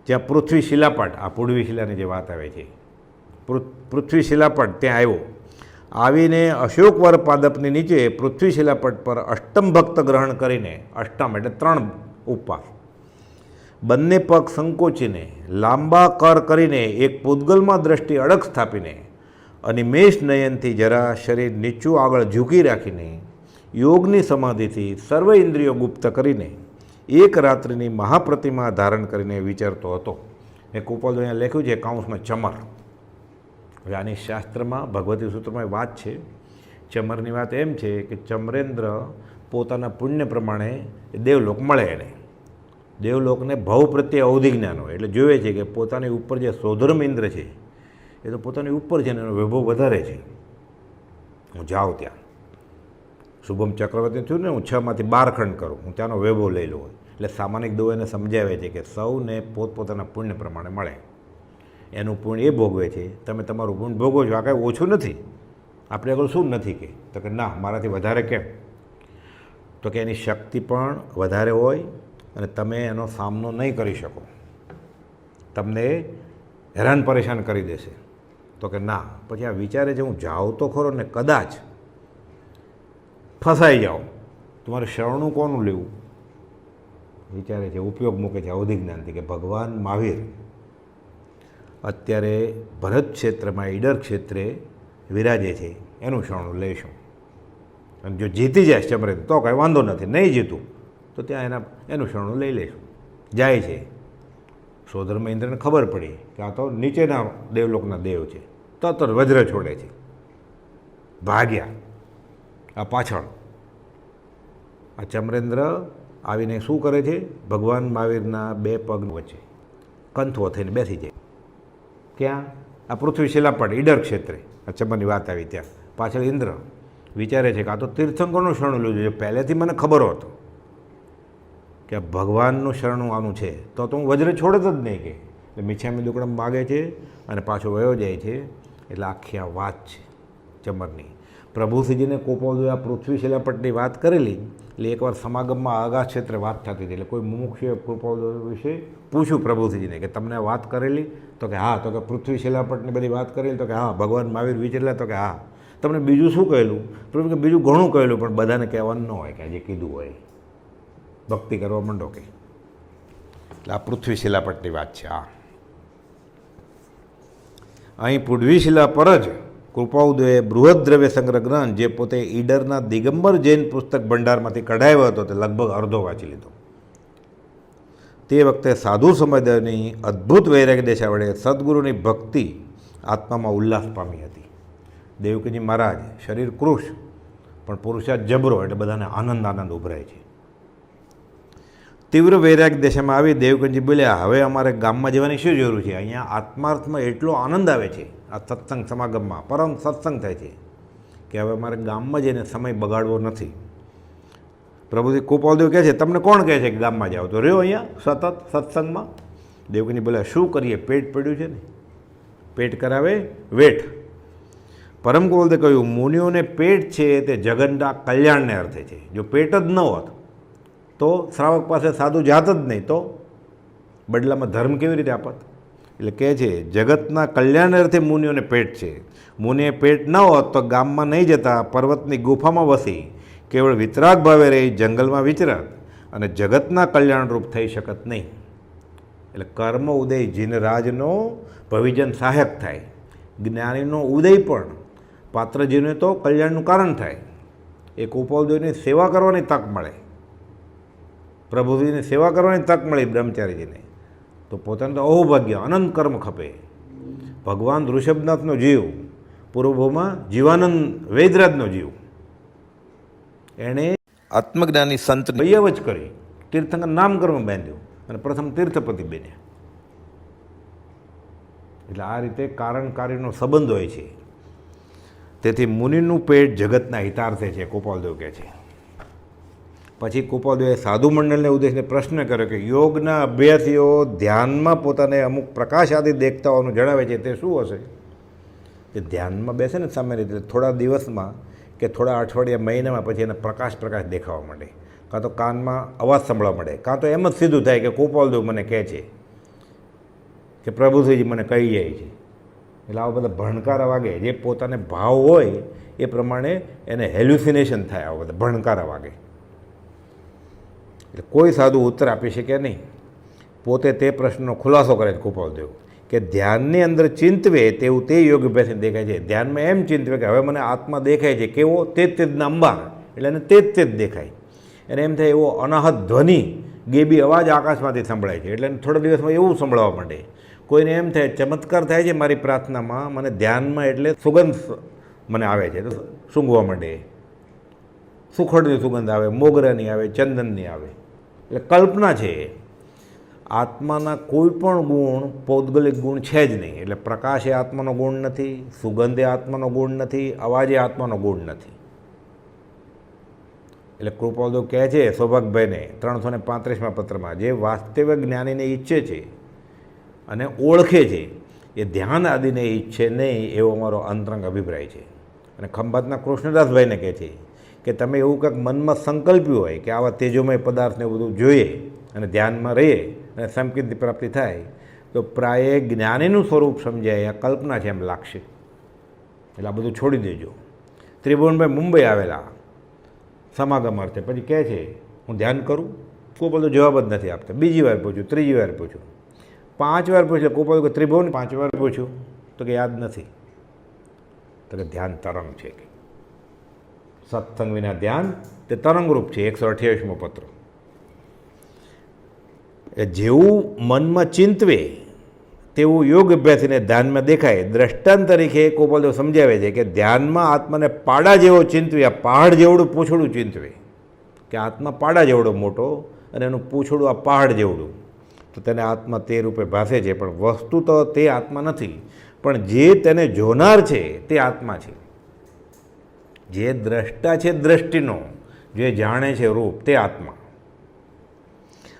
જ્યાં પૃથ્વી શિલાપટ, આ પુડવી શિલાની જે વાત આવે છે, પૃથ્વી શિલાપટ ત્યાં આવ્યો. આવીને અશોકવર પાદપની નીચે પૃથ્વી શિલાપટ પર અષ્ટમ ભક્ત ગ્રહણ કરીને, અષ્ટમ એટલે 3 ઉપવાસ, બંને પગ સંકોચીને લાંબા કર કરીને એક પૂદગલમાં દ્રષ્ટિ અડગ સ્થાપીને અનિમેષ નયનથી જરા શરીર નીચું આગળ ઝૂકી રાખીને યોગની સમાધિથી સર્વ ઇન્દ્રિયો ગુપ્ત કરીને એક રાત્રિની મહાપ્રતિમા ધારણ કરીને વિચારતો હતો. એ કુપાલદેવ અહીંયા લખ્યું છે કાઉન્સમાં ચમર. હવે આની શાસ્ત્રમાં ભગવતી સૂત્રમાં વાત છે. ચમરની વાત એમ છે કે ચમરેન્દ્ર પોતાના પુણ્ય પ્રમાણે દેવલોક મળે એને. દેવલોકને ભવ પ્રત્યે અવધિ જ્ઞાન હોય, એટલે જોવે છે કે પોતાની ઉપર જે સોધર્મ ઇન્દ્ર છે એ તો પોતાની ઉપર છે ને એનો વૈભવ વધારે છે. હું જાઉં ત્યાં શુભમ ચક્રવર્તી થયું ને, હું 6માંથી 12 ખંડ કરું, હું ત્યાંનો વૈભવ લઈ લઉં. એટલે સામાનિક દો એને સમજાવે છે કે સૌને પોતપોતાના પુણ્ય પ્રમાણે મળે. એનું પુણ્ય એ ભોગવે છે, તમે તમારું પુણ્ય ભોગવો છો. આ કાંઈ ઓછું નથી, આપણે આગળ શું નથી કે, તો કે ના મારાથી વધારે કેમ, તો કે એની શક્તિ પણ વધારે હોય અને તમે એનો સામનો નહીં કરી શકો, તમને હેરાન પરેશાન કરી દેશે. તો કે ના. પછી આ વિચારે છે હું જાઉં તો ખરો ને કદાચ ફસાઈ જાઓ, તમારે શરણું કોનું લેવું વિચારે છે. ઉપયોગ મૂકે છે અવધિ જ્ઞાનથી કે ભગવાન મહાવીર અત્યારે ભરત ક્ષેત્રમાં ઈડર ક્ષેત્રે વિરાજે છે, એનું શરણું લઈશું. અને જો જીતી જાય ચમરેન્દ્ર તો કાંઈ વાંધો નથી, નહીં જીતું તો ત્યાં એનું શરણું લઈ લઈશું. જાય છે. સોધર્મ ઇન્દ્રને ખબર પડી કે આ તો નીચેના દેવલોકના દેવ છે, તરત વજ્ર છોડે છે, ભાગ્યા. આ પાછળ આ ચમરેન્દ્ર આવીને શું કરે છે, ભગવાન મહાવીરના 2 પગ વચ્ચે કંથવો થઈને બેસી જાય. ક્યાં? આ પૃથ્વી શિલાપટ ઈડર ક્ષેત્રે. આ ચમરની વાત આવી ત્યાં. પાછળ ઇન્દ્ર વિચારે છે કે આ તો તીર્થંકરનું શરણું લેવું જોઈએ, પહેલેથી મને ખબર હતો કે ભગવાનનું શરણું આનું છે તો હું વજ્ર છોડત જ નહીં કે. એટલે મિચ્છામી દુક્કડમ માગે છે અને પાછો વયો જાય છે. એટલે આખી આ વાત છે ચમરની. પ્રભુશ્રીજીને કુપાલદેવે આ પૃથ્વી શિલાપટની વાત કરેલી, એટલે એકવાર સમાગમમાં આગાહ ક્ષેત્રે વાત થતી હતી, એટલે કોઈ મુમુક્ષુએ કુપાલદેવ વિશે પૂછ્યું પ્રભુશ્રીજીને કે તમને વાત કરેલી, તો કે હા. તો કે પૃથ્વી શિલાપટની બધી વાત કરેલી, તો કે હા. ભગવાન મહાવીર વિચરેલા, તો કે હા. તમને બીજું શું કહેલું? પ્રભુ કે બીજું ઘણું કહેલું, પણ બધાને કહેવાનું ન હોય કે આજે કીધું હોય, ભક્તિ કરવા માંડો કે. એટલે આ પૃથ્વી શિલાપટની વાત છે. આ અહીં પુડવી શિલા પર જ કૃપાઉદયે બૃહદ દ્રવ્ય સંગ્રહ ગ્રંથ, જે પોતે ઈડરના દિગંબર જૈન પુસ્તક ભંડારમાંથી કઢાવ્યો હતો, તે લગભગ અડધો વાંચી લીધો. તે વખતે સાધુ સમુદાયની અદ્ભુત વૈરાગ્ય દશા વડે સદગુરુની ભક્તિ આત્મામાં ઉલ્લાસ પામી હતી. દેવકીજી મહારાજ શરીર કૃશ પણ પુરુષાર્થ જબરો, એટલે બધાને આનંદ ઉભરાય છે. તીવ્ર વૈરાગ્ય દશામાં આવી દેવકીજી બોલ્યા, હવે અમારે ગામમાં જવાની શું જરૂર છે? અહીંયા આત્માર્થમાં એટલો આનંદ આવે છે આ સત્સંગ સમાગમમાં, પરમ સત્સંગ થાય છે કે હવે મારે ગામમાં જઈને સમય બગાડવો નથી. પ્રભુજી કુપાલદેવ કહે છે તમને કોણ કહે છે કે ગામમાં જાઓ? તો રહ્યો અહીંયા સતત સત્સંગમાં. દેવકીની બોલે શું કરીએ, પેટ પડ્યું છે ને, પેટ કરાવે વેઠ. પરમ કુવલદે કહ્યું મુનિઓને પેટ છે તે જગતના કલ્યાણને અર્થે છે. જો પેટ જ ન હોત તો શ્રાવક પાસે સાધુ જાત જ નહીં, તો બદલામાં ધર્મ કેવી રીતે આપત? એટલે કહે છે જગતના કલ્યાણ અર્થે મુનિઓને પેટ છે. મુનિએ પેટ ન હોત તો ગામમાં નહીં જતા, પર્વતની ગુફામાં વસી કેવળ વિતરાગ ભાવે રહી જંગલમાં વિચરત અને જગતના કલ્યાણરૂપ થઈ શકત નહીં. એટલે કર્મ ઉદય જીનરાજનો ભવિજન સહાયક થાય, જ્ઞાનીનો ઉદય પણ પાત્રજીને તો કલ્યાણનું કારણ થાય. એ કુપોલદેવની સેવા કરવાની તક મળે, પ્રભુજીની સેવા કરવાની તક મળી બ્રહ્મચારીજીને, તો પોતાનું તો અહોભાગ્ય અનંત કર્મ ખપે. ભગવાન ઋષભનાથનો જીવ, પૂર્વભૂમાં જીવાનંદ વૈદરાજનો જીવ, એણે આત્મજ્ઞાની સંત વૈયવ જ કરી તીર્થંકર નામકર્મ બાંધ્યું અને પ્રથમ તીર્થપતિ બન્યા. એટલે આ રીતે કારણ કાર્યનો સંબંધ હોય છે. તેથી મુનિનું પેટ જગતના હિતાર્થે છે, કુપાલદેવ કહે છે. પછી કુપાલદેવે સાધુ મંડળને ઉદ્દેશીને પ્રશ્ન કર્યો કે યોગના અભ્યાસીઓ ધ્યાનમાં પોતાને અમુક પ્રકાશ આદિ દેખતાઓનું જણાવે છે, તે શું હશે? કે ધ્યાનમાં બેસે ને સામાન્ય રીતે થોડા દિવસમાં કે થોડા અઠવાડિયા મહિનામાં પછી એને પ્રકાશ દેખાવા માંડે, કાં તો કાનમાં અવાજ સાંભળવા મળે, કાં તો એમ જ સીધું થાય કે કુપાલદેવ મને કહે છે કે પ્રભુશ્રીજી મને કહી જાય છે. એટલે આવા બધા ભણકારા વાગે, જે પોતાને ભાવ હોય એ પ્રમાણે એને હેલ્યુસિનેશન થાય, આવા બધા ભણકારા વાગે. એટલે કોઈ સાધુ ઉત્તર આપી શકે નહીં. પોતે તે પ્રશ્નનો ખુલાસો કરે છે કુપાલદેવ કે ધ્યાનની અંદર ચિંતવે તેવું તે યોગ અભ્યાસને દેખાય છે. ધ્યાનમાં એમ ચિંતવે કે હવે મને આત્મા દેખાય છે, કેવો? તે જ તેજના અંબાર, એટલે એને તે જ દેખાય. એને એમ થાય એવો અનાહત ધ્વનિ, ગેબી અવાજ આકાશમાંથી સંભળાય છે, એટલે એને થોડા દિવસમાં એવું સંભળાવવા માંડે. કોઈને એમ થાય ચમત્કાર થાય છે મારી પ્રાર્થનામાં, મને ધ્યાનમાં એટલે સુગંધ મને આવે છે, તો સૂંઘવા માંડે, સુખડની સુગંધ આવે, મોગરાની આવે, ચંદનની આવે. એટલે કલ્પના છે. આત્માના કોઈ પણ ગુણ પૌદ્ગલિક ગુણ છે જ નહીં. એટલે પ્રકાશ એ આત્માનો ગુણ નથી, સુગંધ એ આત્માનો ગુણ નથી, અવાજ એ આત્માનો ગુણ નથી. એટલે કૃપાલદેવ કહે છે સૌભાગભાઈને 335મા પત્રમાં, જે વાસ્તવિક જ્ઞાનીને ઈચ્છે છે અને ઓળખે છે એ ધ્યાન આદિને ઈચ્છે નહીં, એવો અમારો અંતરંગ અભિપ્રાય છે. અને ખંભાતના કૃષ્ણદાસભાઈને કહે છે કે તમે એવું કંઈક મનમાં સંકલ્પ્યું હોય કે આવા તેજોમય પદાર્થને બધું જોઈએ અને ધ્યાનમાં રહીએ અને સંકિતની પ્રાપ્તિ થાય, તો પ્રાય જ્ઞાનીનું સ્વરૂપ સમજાય, આ કલ્પના છે એમ લાગશે. એટલે આ બધું છોડી દેજો. ત્રિભુવનભાઈ મુંબઈ આવેલા સમાગમ અર્થે, પછી કહે છે હું ધ્યાન કરું? કોઈ બધો જવાબ જ નથી આપતા. બીજી વાર પૂછ્યું, ત્રીજી વાર પૂછ્યું, 5 વાર પૂછ્યું. કોઈ બધું ત્રિભુવન 5 વાર પૂછ્યું તો કે યાદ નથી. તો કે ધ્યાન તરંગ છે, કે સત્સંગ વિના ધ્યાન તે તરંગરૂપ છે. 128મો પત્ર. એ જેવું મનમાં ચિંતવે તેવું યોગ અભ્યાસીને ધ્યાનમાં દેખાય. દ્રષ્ટાંત તરીકે કુપાલદેવ સમજાવે છે કે ધ્યાનમાં આત્માને પાડા જેવો ચિંતવે, આ પહાડ જેવડું પૂંછડું ચિંતવે, કે આત્મા પાડા જેવડો મોટો અને એનું પૂંછડું આ પહાડ જેવડું, તો તેને આત્મા તે રૂપે ભાસે છે. પણ વસ્તુ તો તે આત્મા નથી, પણ જે તેને જોનાર છે તે આત્મા છે. જે દ્રષ્ટા છે દ્રષ્ટિનો, જે જાણે છે રૂપ, તે આત્મા.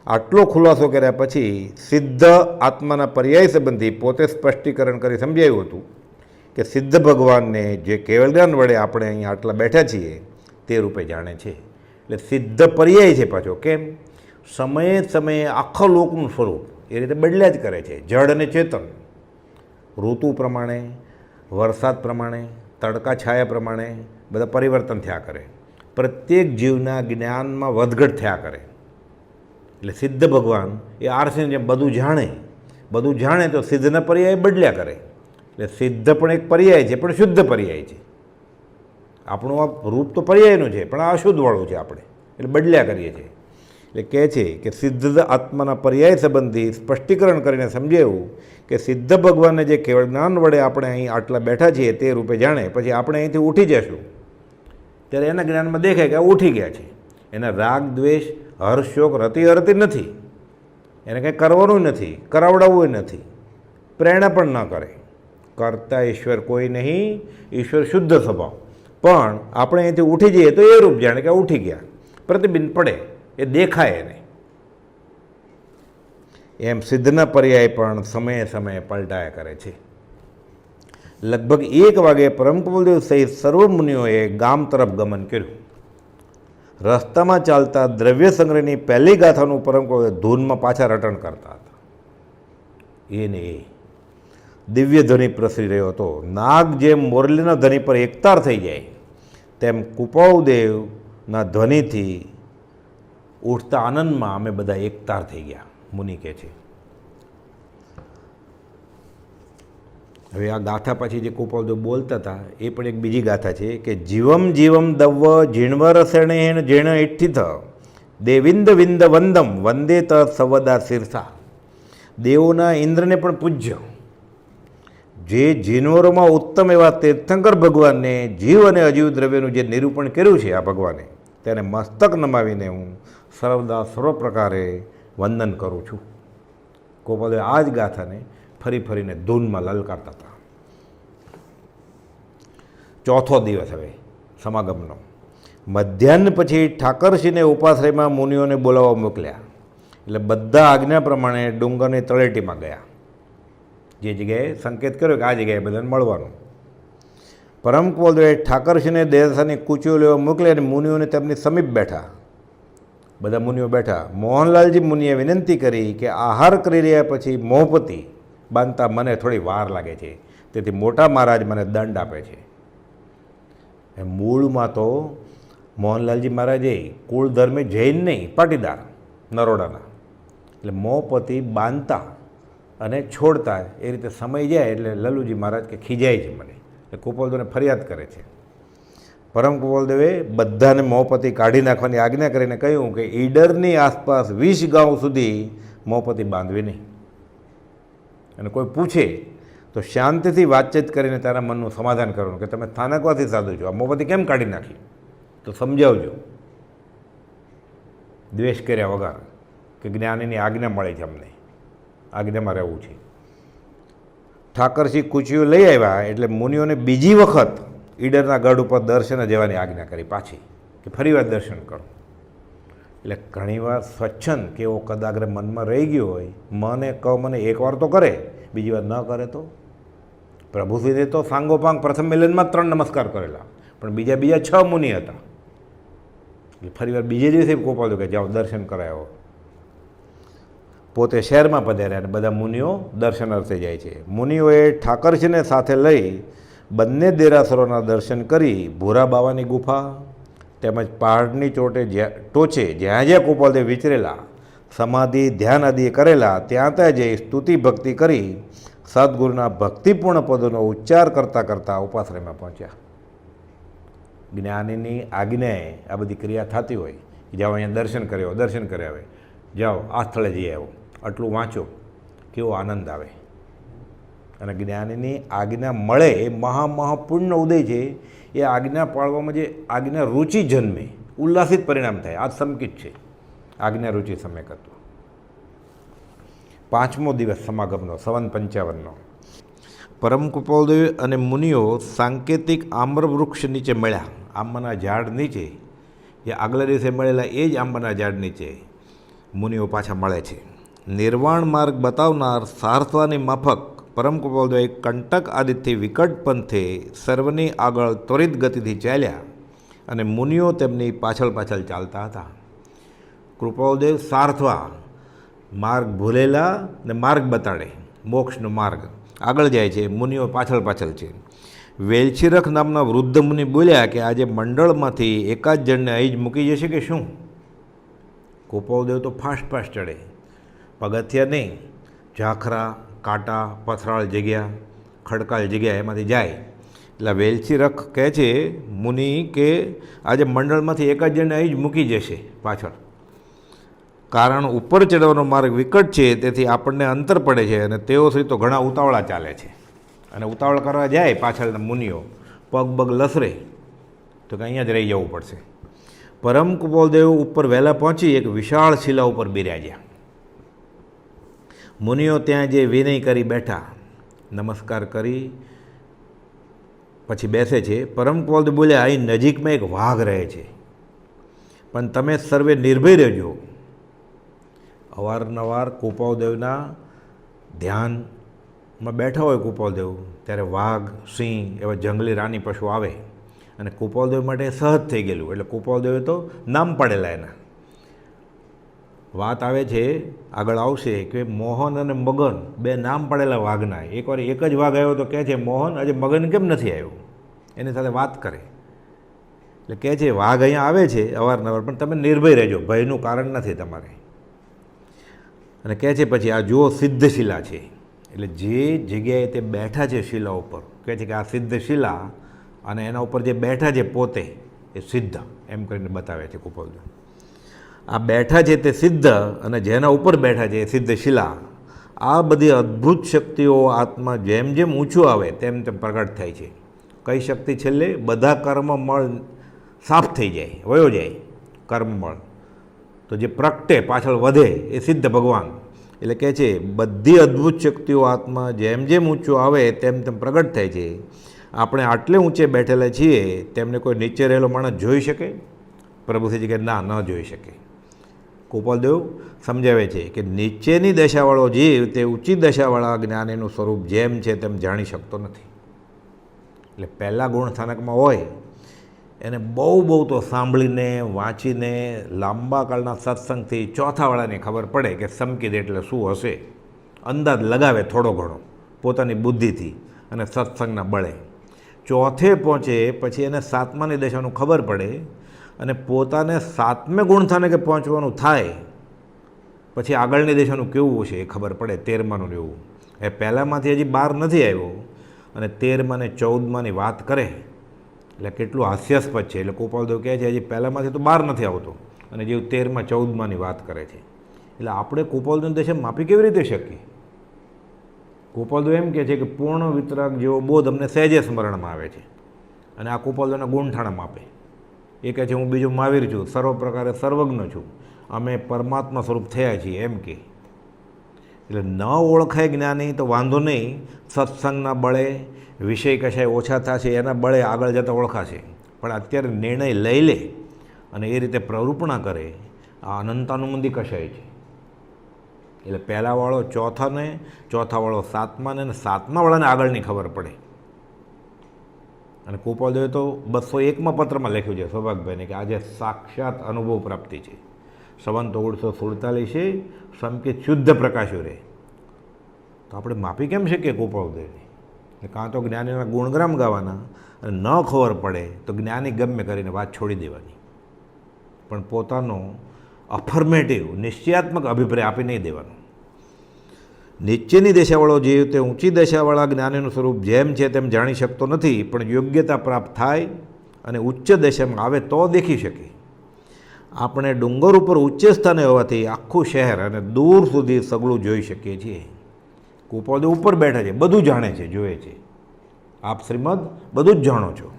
આટલો ખુલાસો કર્યા પછી સિદ્ધ આત્માના પર્યાય સંબંધી પોતે સ્પષ્ટીકરણ કરી સમજાવ્યું હતું કે સિદ્ધ ભગવાનને જે કેવળ જ્ઞાન વડે આપણે અહીંયા આટલા બેઠા છીએ તે રૂપે જાણે છે. એટલે સિદ્ધ પર્યાય છે પાછો. કેમ? સમયે સમયે આખા લોકનું સ્વરૂપ એ રીતે બદલ્યા જ કરે છે. જળ અને ચેતન, ઋતુ પ્રમાણે, વરસાદ પ્રમાણે, તડકા છાયા પ્રમાણે બધા પરિવર્તન થયા કરે. પ્રત્યેક જીવના જ્ઞાનમાં વધઘટ થયા કરે. એટલે સિદ્ધ ભગવાન એ આરસીની જેમ બધું જાણે તો સિદ્ધના પર્યાય બદલ્યા કરે. એટલે સિદ્ધ પણ એક પર્યાય છે, પણ શુદ્ધ પર્યાય છે. આપણું આ રૂપ તો પર્યાયનું છે, પણ આ અશુદ્ધવાળું છે આપણે, એટલે બદલ્યા કરીએ છીએ. એટલે કહે છે કે સિદ્ધ આત્માના પર્યાય સંબંધી સ્પષ્ટીકરણ કરીને સમજાવ્યું કે સિદ્ધ ભગવાનને જે કેવળ જ્ઞાન વડે આપણે અહીં આટલા બેઠા છીએ તે રૂપે જાણે, પછી આપણે અહીંથી ઉઠી જશું ત્યારે એના જ્ઞાનમાં દેખાય કે આ ઉઠી ગયા છે. એના રાગ દ્વેષ હર્ષ શોક રતિ અરતિ નથી, એને કંઈ કરવાનું નથી, કરાવડાવવું નથી, પ્રેરણા પણ ન કરે. કરતા ઈશ્વર કોઈ નહીં, ઈશ્વર શુદ્ધ સ્વભાવ. પણ આપણે અહીંથી ઉઠી જઈએ તો એ રૂપ જાણે કે ઉઠી ગયા, પ્રતિબિંબ પડે, એ દેખાય એને. એમ સિદ્ધના પર્યાય પણ સમયે સમયે પલટાયા કરે છે. લગભગ 1 વાગે પરમ કપિલદેવ સહિત સર્વ મુનિઓએ ગામ તરફ ગમન કર્યું. રસ્તામાં ચાલતા દ્રવ્ય સંગ્રહની પહેલી ગાથાનું પરમ કપિલદેવ ધૂનમાં પાછા રટણ કરતા હતા. એને દિવ્ય ધ્વનિ પ્રસરી રહ્યો હતો. નાગ જેમ મોરલીના ધ્વનિ પર એકતાર થઈ જાય તેમ કુપાવદેવના ધ્વનિથી ઉઠતા આનંદમાં અમે બધા એકતાર થઈ ગયા, મુનિ કહે છે. હવે આ ગાથા પછી જે કુપાવદેવ બોલતા હતા એ પણ એક બીજી ગાથા છે કે જીવમ જીવમ દવ્વ જીણવરસેણેણ જીણ ઇઠ્ઠિથ દેવિંદ વિંદ વંદમ વંદે ત સવદા શીર્ષા. દેવોના ઇન્દ્રને પણ પૂજ્ય, જે જીનવરોમાં ઉત્તમ એવા તીર્થંકર ભગવાનને જીવ અને અજીવ દ્રવ્યનું જે નિરૂપણ કર્યું છે આ ભગવાને, તેને મસ્તક નમાવીને હું સર્વદા સર્વ પ્રકારે વંદન કરું છું. ગોપાલદેવ આ જ ગાથાને ફરી ફરીને ધૂનમાં લલકારતા હતા. ચોથો દિવસ હવે સમાગમનો. મધ્યાહ્ન પછી ઠાકરસિંહને ઉપાશ્રયમાં મુનિઓને બોલાવવા મોકલ્યા. એટલે બધા આજ્ઞા પ્રમાણે ડુંગરની તળેટીમાં ગયા. જે જગ્યાએ સંકેત કર્યો કે આ જગ્યાએ બધાને મળવાનું. પરમ કપિલદેવે ઠાકરસિંહને દેરાસરની કૂચીઓ લેવા મોકલી અને મુનિઓને તેમની સમીપ બેઠા. બધા મુનિઓ બેઠા. મોહનલાલજી મુનિએ વિનંતી કરી કે આહાર કરી રહ્યા પછી મોહપતિ બાંધતા મને થોડી વાર લાગે છે, તેથી મોટા મહારાજ મને દંડ આપે છે. એ મૂળમાં તો મોહનલાલજી મહારાજે કુળ ધર્મે જૈન નહીં, પાટીદાર નરોડાના, એટલે મોહપતિ બાંધતા અને છોડતા એ રીતે સમય જાય એટલે લલુજી મહારાજ કે ખીજાય છે મને, એટલે કુપાલદેવને ફરિયાદ કરે છે. પરમ કુપાલદેવે બધાને મોહપતિ કાઢી નાખવાની આજ્ઞા કરીને કહ્યું કે ઈડરની આસપાસ 20 ગાંવ સુધી મોહપતિ બાંધવી નહીં, અને કોઈ પૂછે તો શાંતિથી વાતચીત કરીને તારા મનનું સમાધાન કરવાનું કે તમે સ્થાનકવાથી સાધુ છો, આ મોહપતિ કેમ કાઢી નાખી તો સમજાવજો, દ્વેષ કર્યા વગર, કે જ્ઞાનીની આજ્ઞા મળે છે, અમને આજ્ઞામાં રહેવું છે. ઠાકરસિંહ કૂચીઓ લઈ આવ્યા એટલે મુનિઓને બીજી વખત ઈડરના ગઢ ઉપર દર્શને જવાની આજ્ઞા કરી પાછી, કે ફરીવાર દર્શન કરો. એટલે ઘણીવાર સ્વચ્છંદ કે એવો કદાગ્ર મનમાં રહી ગયો હોય, મને એકવાર તો કરે, બીજી વાર ન કરે તો. પ્રભુશ્રીને તો સાંગોપાંગ પ્રથમ મિલનમાં 3 નમસ્કાર કરેલા, પણ બીજા 6 મુનિ હતા. એટલે ફરીવાર બીજે દિવસે કોપાલો કે જાઓ દર્શન કરાયો. પોતે શહેરમાં પધાર્યા અને બધા મુનિઓ દર્શનાર્થે જાય છે. મુનિઓએ ઠાકરસિંહને સાથે લઈ બંને દેરાસરોના દર્શન કરી ભૂરા બાવાની ગુફા તેમજ પહાડની ટોચે જ્યાં જ્યાં ગોપાલદેવ વિચરેલા, સમાધિ ધ્યાન આદિ કરેલા ત્યાં ત્યાં જઈ સ્તુતિ ભક્તિ કરી સદગુરુના ભક્તિપૂર્ણ પદોનો ઉચ્ચાર કરતાં કરતાં ઉપાશ્રયમાં પહોંચ્યા. જ્ઞાનીની આજ્ઞાએ આ બધી ક્રિયા થતી હોય, જાઓ અહીંયા દર્શન કર્યા આવે, જાઓ આ સ્થળે જઈ આવો, આટલું વાંચો, કેવો આનંદ આવે. અને જ્ઞાનીની આજ્ઞા મળે એ મહાપુણ્ય ઉદય છે. એ આજ્ઞા પાળવામાં જે આજ્ઞા રુચિ જન્મે, ઉલ્લાસિત પરિણામ થાય, આ સંકિત છે આજ્ઞા રુચિ સમય કરતો. 5મો દિવસ સમાગમનો, સંવત 55નો. પરમ કુપાલદેવ અને મુનિઓ સાંકેતિક આમ્ર વૃક્ષ નીચે મળ્યા. આંબાના ઝાડ નીચે, જે આગલા દિવસે મળેલા એ જ આંબાના ઝાડ નીચે મુનિઓ પાછા મળે છે. નિર્વાણ માર્ગ બતાવનાર સારસ્વતની માફક પરમ કુપાલદેવ કંટક આદિથી વિકટ પંથે સર્વની આગળ ત્વરિત ગતિથી ચાલ્યા અને મુનિઓ તેમની પાછળ ચાલતા હતા. કૃપાલદેવ સારથવા માર્ગ ભૂલેલા ને માર્ગ બતાડે, મોક્ષનો માર્ગ આગળ જાય છે, મુનિઓ પાછળ છે. વેલચીરખ નામના વૃદ્ધ મુનિ બોલ્યા કે આજે મંડળમાંથી એકાદ જણને અહીં જ મૂકી જશે કે શું? કુપાલદેવ તો ફાસ્ટ ચડે, પગથિયા નહીં, ઝાખરા, કાંટા, પથરાળ જગ્યા, ખડકાળ જગ્યા એમાંથી જાય. એટલે વેલચીરખ કહે છે મુનિ કે આજે મંડળમાંથી એકાદ જણને અહીં જ મૂકી જશે પાછળ, કારણ ઉપર ચડવાનો માર્ગ વિકટ છે, તેથી આપણને અંતર પડે છે અને તેઓ સુધી તો ઘણા ઉતાવળા ચાલે છે. અને ઉતાવળ કરવા જાય પાછળના મુનિઓ, પગ લસરે તો કે અહીંયા જ રહી જવું પડશે. પરમ કુપાલદેવ ઉપર વહેલા પહોંચી એક વિશાળ શિલા ઉપર બિરાજ્યા. મુનિઓ ત્યાં જે વિનય કરી બેઠા, નમસ્કાર કરી પછી બેસે છે. પરમ કુપાલદેવ બોલ્યા અહીં નજીકમાં એક વાઘ રહે છે, પણ તમે સર્વે નિર્ભય રહેજો, અવારનવાર કુપાવદેવના ધ્યાનમાં બેઠા હોય કુપાવદેવ, ત્યારે વાઘ, સિંહ એવા જંગલી રાની પશુ આવે અને કુપાવદેવ માટે સહજ થઈ ગયેલું. એટલે કુપાવદેવે તો નામ પાડેલા એના. વાત આવે છે, આગળ આવશે, કે મોહન અને મગન બે નામ પાડેલા વાઘના. એકવાર એક જ વાઘ આવ્યો તો કહે છે, મોહન આજે મગન કેમ નથી આવ્યો? એની સાથે વાત કરે એટલે કહે છે, વાઘ અહીંયા આવે છે અવારનવાર, પણ તમે નિર્ભય રહેજો, ભયનું કારણ નથી તમારે. અને કહે છે પછી, આ જુઓ સિદ્ધ શિલા છે. એટલે જે જગ્યાએ તે બેઠા છે શિલા ઉપર, કહે છે કે આ સિદ્ધ શિલા, અને એના ઉપર જે બેઠા છે પોતે એ સિદ્ધ, એમ કરીને બતાવે છે કુપાવદેવ. આ બેઠા છે તે સિદ્ધ, અને જેના ઉપર બેઠા છે એ સિદ્ધ શિલા. આ બધી અદ્ભુત શક્તિઓ આત્મા જેમ જેમ ઊંચું આવે તેમ તેમ પ્રગટ થાય છે. કઈ શક્તિ છેલ્લે? બધા કર્મમળ સાફ થઈ જાય, વયો જાય કર્મમળ, તો જે પ્રગટે પાછળ વધે એ સિદ્ધ ભગવાન. એટલે કહે છે બધી અદ્ભુત શક્તિઓ આત્મા જેમ જેમ ઊંચું આવે તેમ તેમ પ્રગટ થાય છે. આપણે આટલે ઊંચે બેઠેલા છીએ તેમને કોઈ નીચે રહેલો માણસ જોઈ શકે? પ્રભુજી કે ના, ન જોઈ શકે. કુપાલદેવ સમજાવે છે કે નીચેની દશાવાળો જીવ તે ઊંચી દશાવાળા જ્ઞાનીનું સ્વરૂપ જેમ છે તેમ જાણી શકતો નથી. એટલે પહેલાં ગુણ સ્થાનકમાં હોય એને બહુ તો સાંભળીને, વાંચીને, લાંબા કાળના સત્સંગથી ચોથાવાળાને ખબર પડે કે સમકીદ એટલે શું હશે. અંદાજ લગાવે થોડો ઘણો પોતાની બુદ્ધિથી અને સત્સંગના બળે. ચોથે પહોંચે પછી એને સાતમાની દશાનું ખબર પડે, અને પોતાને સાતમે ગુણસ્થાનકે પહોંચવાનું થાય પછી આગળની દિશાનું કેવું હશે એ ખબર પડે. 13માનું એવું એ પહેલાંમાંથી હજી 12 નથી આવ્યો, અને 13મા ને 14માની વાત કરે એટલે કેટલું હાસ્યાસ્પદ છે. એટલે કુપાલદેવ કહે છે હજી પહેલાંમાંથી તો 12 નથી આવતો, અને જેવું 13મા 14માની વાત કરે છે. એટલે આપણે કુપાલદેવની દિશા માપી કેવી રીતે શકીએ? કુપાલદેવ એમ કહે છે કે પૂર્ણ વિતરાગ જેવો બોધ અમને સહેજે સ્મરણમાં આવે છે, અને આ કુપાલદેવના ગુણઠાણા માપે. એ કહે છે હું બીજું મહાવીર છું, સર્વ પ્રકારે સર્વજ્ઞ છું, અમે પરમાત્મા સ્વરૂપ થયા છીએ એમ કે. એટલે ન ઓળખાય જ્ઞાની તો વાંધો નહીં, સત્સંગના બળે વિષય કશાય ઓછા થશે એના બળે આગળ જતાં ઓળખાશે. પણ અત્યારે નિર્ણય લઈ લે અને એ રીતે પ્રવૃત્પણા કરે, આ અનંતાનુબંધી કશાય છે. એટલે પહેલાંવાળો ચોથાને, ચોથાવાળો સાતમાને, અને સાતમાવાળાને આગળની ખબર પડે. અને કુપાલદેવે તો 201માં પત્રમાં લખ્યું છે સૌભાગભાઈને કે આજે સાક્ષાત અનુભવ પ્રાપ્તિ છે. સંવંત 1947 સમકિત શુદ્ધ પ્રકાશ્યું રહે. તો આપણે માપી કેમ શકીએ કુપાલદેવની? કાં તો જ્ઞાનીના ગુણગ્રામ ગાવાના, અને ન ખબર પડે તો જ્ઞાની ગમે કરીને વાત છોડી દેવાની, પણ પોતાનો અફર્મેટિવ નિશ્ચયાત્મક અભિપ્રાય આપી નહીં દેવાનો. નીચેની દશાવાળો જીવ તે ઊંચી દશાવાળા જ્ઞાનીનું સ્વરૂપ જેમ છે તેમ જાણી શકતો નથી, પણ યોગ્યતા પ્રાપ્ત થાય અને ઉચ્ચ દશામાં આવે તો દેખી શકે. આપણે ડુંગર ઉપર ઉચ્ચ સ્થાને હોવાથી આખું શહેર અને દૂર સુધી સગળું જોઈ શકીએ છીએ. કુપાલદેવ ઉપર બેઠા છે, બધું જાણે છે, જોવે છે. આપ શ્રીમદ બધું જ જાણો છો.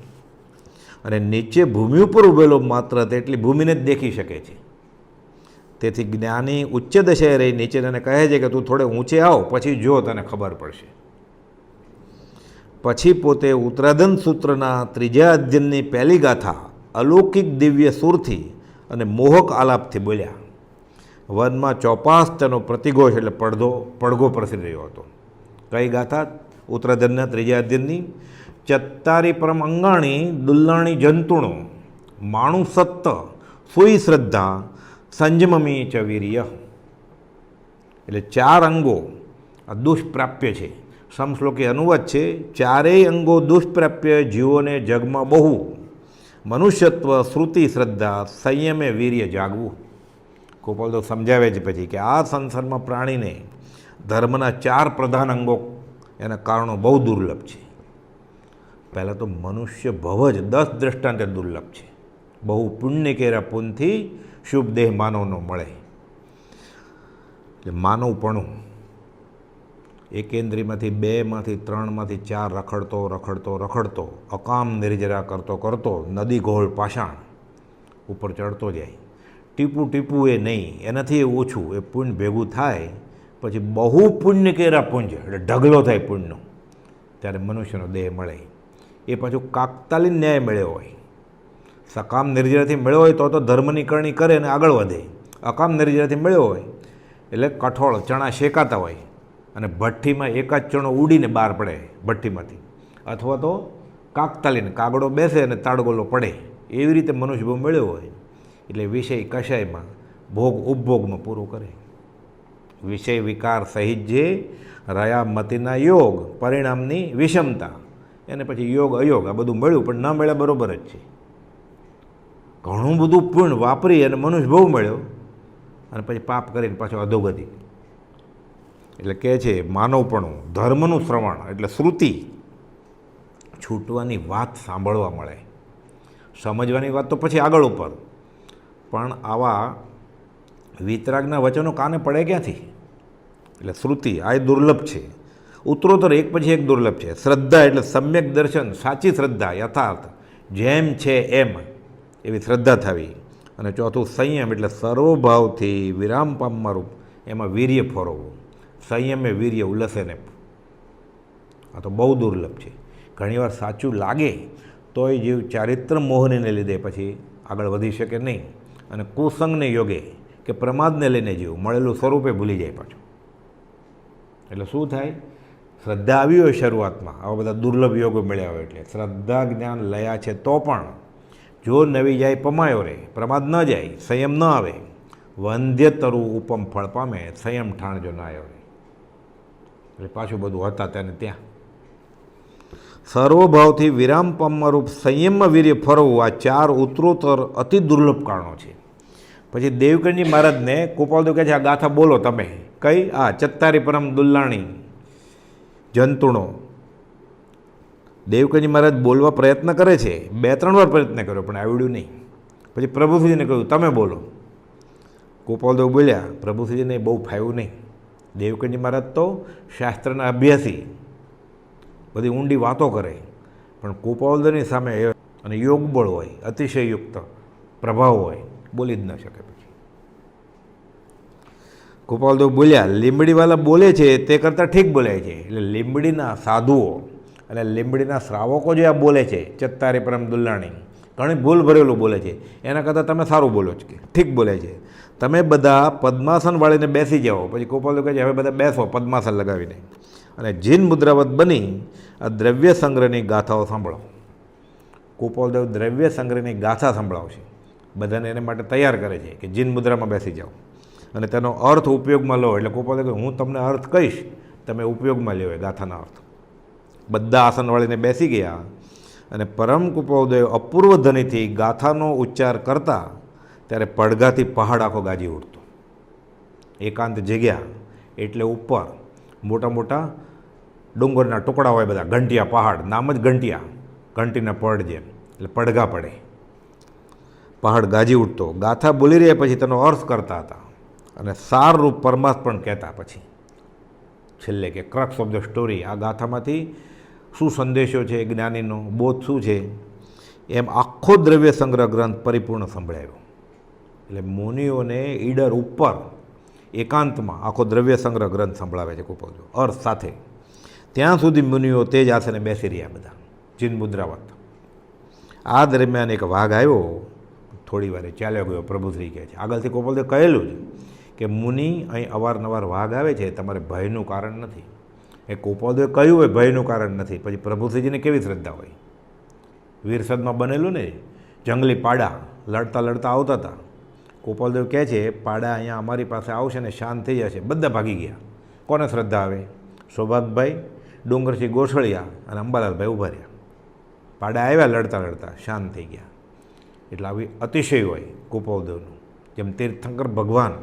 અને નીચે ભૂમિ ઉપર ઊભેલો માત્ર તેટલી ભૂમિને જ દેખી શકે છે. તેથી જ્ઞાની ઉચ્ચ દશાએ રહી નીચે તેને કહે છે કે તું થોડે ઊંચે આવ, પછી જો તને ખબર પડશે. પછી પોતે ઉત્તરાધન સૂત્રના 3જા અધ્યયનની પહેલી ગાથા અલૌકિક દિવ્ય સુરથી અને મોહક આલાપથી બોલ્યા. વનમાં ચોપાસ તેનો પ્રતિઘોષ એટલે પડઘો પ્રસરી રહ્યો હતો. કઈ ગાથા? ઉત્તરાધનના 3જા અધ્યયનની ચત્તારી પરમ અંગાણી દુલ્લાણી જંતુણો માણું સત્ત સુઈ શ્રદ્ધા સંજમમી ચ વીર્ય. એટલે 4 અંગો આ દુષ્પ્રાપ્ય છે. સમશ્લોકી અનુવાદ છે, 4 અંગો દુષ્પ્રાપ્ય જીવોને જગમાં બહુ, મનુષ્યત્વ, શ્રુતિ, શ્રદ્ધા, સંયમે વીર્ય જાગવું. કુપાલદેવ સમજાવે છે પછી કે આ સંસારમાં પ્રાણીને ધર્મના 4 પ્રધાન અંગો એના કારણો બહુ દુર્લભ છે. પહેલાં તો મનુષ્ય ભવ જ 10 દ્રષ્ટાંતે દુર્લભ છે. બહુ પુણ્ય કેરા પુનથી શુભ દેહ માનવનો મળે. એટલે માનવપણું એકેન્દ્રીયમાંથી 2 માંથી 3 માંથી 4 રખડતો અકામ નિર્જરા કરતો નદી ઘોળ પાષાણ ઉપર ચડતો જાય. ટીપું એ નહીં, એનાથી એ ઓછું, એ પુણ્ય ભેગું થાય પછી બહુ પુણ્ય કેરા પુંજ એટલે ઢગલો થાય પુણ્યનો, ત્યારે મનુષ્યનો દેહ મળે. એ પાછું કાકતાલીન ન્યાય મળ્યો હોય. સકામ નિર્જરાથી મળ્યો હોય તો ધર્મની કરણી કરે અને આગળ વધે. અકામ નિર્જરાથી મળ્યો હોય એટલે કઠોળ ચણા શેકાતા હોય અને ભઠ્ઠીમાં એકાદ ચણો ઉડીને બહાર પડે ભઠ્ઠીમાંથી, અથવા તો કાકતાલીને કાગડો બેસે અને તાડગોલો પડે, એવી રીતે મનુષ્યભાવ મળ્યો હોય. એટલે વિષય કષાયમાં ભોગ ઉપભોગમાં પૂરું કરે. વિષય વિકાર સહિત જે રહ્યા મતિના યોગ પરિણામની વિષમતા, એને પછી યોગ અયોગ આ બધું મળ્યું પણ ન મળ્યા બરાબર જ છે. ઘણું બધું પૂર્ણ વાપરી અને મનુષ્યભાવ મળ્યો અને પછી પાપ કરીને પાછો અધોગતિ. એટલે કહે છે માનવપણું, ધર્મનું શ્રવણ એટલે શ્રુતિ, છૂટવાની વાત સાંભળવા મળે, સમજવાની વાત તો પછી આગળ ઉપર, પણ આવા વિતરાગના વચનો કાને પડે ક્યાંથી? એટલે શ્રુતિ આ એ દુર્લભ છે. ઉત્તરોત્તર એક પછી એક દુર્લભ છે. શ્રદ્ધા એટલે સમ્યક દર્શન, સાચી શ્રદ્ધા, યથાર્થ, જેમ છે એમ એવી શ્રદ્ધા થવી. અને ચોથું સંયમ એટલે સર્વભાવથી વિરામ પામવારૂપ, એમાં વીર્ય ફોરવવું. સંયમ એ વીર્ય ઉલ્લસે ને. આ તો બહુ દુર્લભ છે. ઘણીવાર સાચું લાગે તોય જીવ ચારિત્ર મોહનીને લીધે પછી આગળ વધી શકે નહીં, અને કુસંગને યોગે કે પ્રમાદને લઈને જીવ મળેલું સ્વરૂપે ભૂલી જાય પાછું. એટલે શું થાય? શ્રદ્ધા આવી હોય શરૂઆતમાં, આવા બધા દુર્લભ યોગો મળ્યા હોય, એટલે શ્રદ્ધા જ્ઞાન લયા છે તો પણ જો નવી જાય પમાયો રહે, પ્રમાદ ન જાય, સંયમ ન આવે, વંધ્ય તરુ ઉપમ ફળ પામે, સંયમ ઠાણ જો ના આવ્યો રહે. એટલે પાછું બધું હતા તેને ત્યાં. સર્વભાવથી વિરામ પામવારૂપ સંયમમાં વીર્ય ફરવું, આ ચાર ઉત્તરોત્તર અતિ દુર્લભ કારણો છે. પછી દેવકરજી મહારાજને ગોપાલદેવ કહે છે આ ગાથા બોલો તમે. કઈ? આ ચત્તારી પરમ દુલ્લાણી જંતુણો. દેવકરજી મહારાજ બોલવા પ્રયત્ન કરે છે, 2-3 વાર પ્રયત્ન કર્યો પણ આવડ્યું નહીં. પછી પ્રભુશ્રીજીને કહ્યું તમે બોલો. ગોપાલદેવ બોલ્યા, પ્રભુશ્રીજીને બહુ ફાવ્યું નહીં. દેવકરજી મહારાજ તો શાસ્ત્રના અભ્યાસી, બધી ઊંડી વાતો કરે, પણ ગોપાલદેવની સામે અને યોગ બળ હોય, અતિશયયુક્ત પ્રભાવ હોય, બોલી જ ન શકે. પછી ગોપાલદેવ બોલ્યા લીંબડીવાલા બોલે છે તે કરતાં ઠીક બોલાય છે. એટલે લીંબડીના સાધુઓ અને લીંબડીના શ્રાવકો જે આ બોલે છે ચત્તારી પરમ દુલ્લાણી, ઘણી ભૂલ ભરેલું બોલે છે, એના કરતાં તમે સારું બોલો છો, કે ઠીક બોલે છે. તમે બધા પદ્માસન વાળીને બેસી જાઓ. પછી ગોપાલદેવ કહે છે હવે બધા બેસો પદ્માસન લગાવીને, અને જીન મુદ્રાવત બની આ દ્રવ્ય સંગ્રહની ગાથાઓ સાંભળો. ગોપાલદેવ દ્રવ્ય સંગ્રહની ગાથા સંભળાવશે, બધાને એને માટે તૈયાર કરે છે કે જીન મુદ્રામાં બેસી જાઓ અને તેનો અર્થ ઉપયોગમાં લો. એટલે ગોપાલદેવ કહે હું તમને અર્થ કહીશ, તમે ઉપયોગમાં લ્યો એ ગાથાના અર્થ. બધા આસન વાળીને બેસી ગયા અને પરમ ગોપાલદેવ અપૂર્વ ધ્વનિથી ગાથાનો ઉચ્ચાર કરતા ત્યારે પડઘાથી પહાડ આખો ગાજી ઉઠતો. એકાંત જગ્યા એટલે ઉપર મોટા મોટા ડુંગરના ટુકડા હોય, બધા ઘંટિયા પહાડ, નામ જ ઘંટિયા, ઘંટીના પડ જેમ, એટલે પડઘા પડે, પહાડ ગાજી ઉઠતો. ગાથા બોલી રહ્યા પછી તેનો અર્થ કરતા હતા અને સારરૂપ પરમાર્થ પણ કહેતા. પછી છેલ્લે કે ક્રક્સ ઓફ ધ સ્ટોરી, આ ગાથામાંથી શું સંદેશો છે, જ્ઞાનીનો બોધ શું છે, એમ આખો દ્રવ્ય સંગ્રહ ગ્રંથ પરિપૂર્ણ સંભળાયો. એટલે મુનિઓને ઈડર ઉપર એકાંતમાં આખો દ્રવ્ય સંગ્રહ ગ્રંથ સંભળાવે છે ગોપાલદેવ અર્થ સાથે. ત્યાં સુધી મુનિઓ તે જ આસને બેસી રહ્યા બધા જીન મુદ્રાવત. આ દરમિયાન એક વાઘ આવ્યો, થોડી વારે ચાલ્યો ગયો. પ્રભુશ્રી કહે છે આગળથી ગોપાલદેવ કહેલું જ કે મુનિ અહીં અવારનવાર વાઘ આવે છે, તમારે ભયનું કારણ નથી. એ ગોપાલદેવે કહ્યું હોય ભયનું કારણ નથી, પછી પ્રભુશ્રીજીને કેવી શ્રદ્ધા હોય? વીરસદમાં બનેલું ને જંગલી પાડા લડતા લડતા આવતા હતા. ગોપાલદેવ કહે છે પાડા અહીંયા અમારી પાસે આવશે ને શાંત થઈ જશે. બધા ભાગી ગયા. કોને શ્રદ્ધા આવે? સૌભાગભાઈ, ડુંગરસિંહ ગોસળિયા અને અંબાલાલભાઈ ઊભા રહ્યા. પાડા આવ્યા લડતા લડતા, શાંત થઈ ગયા. એટલે આવી અતિશય હોય ગોપાલદેવનું. જેમ તીર્થંકર ભગવાન,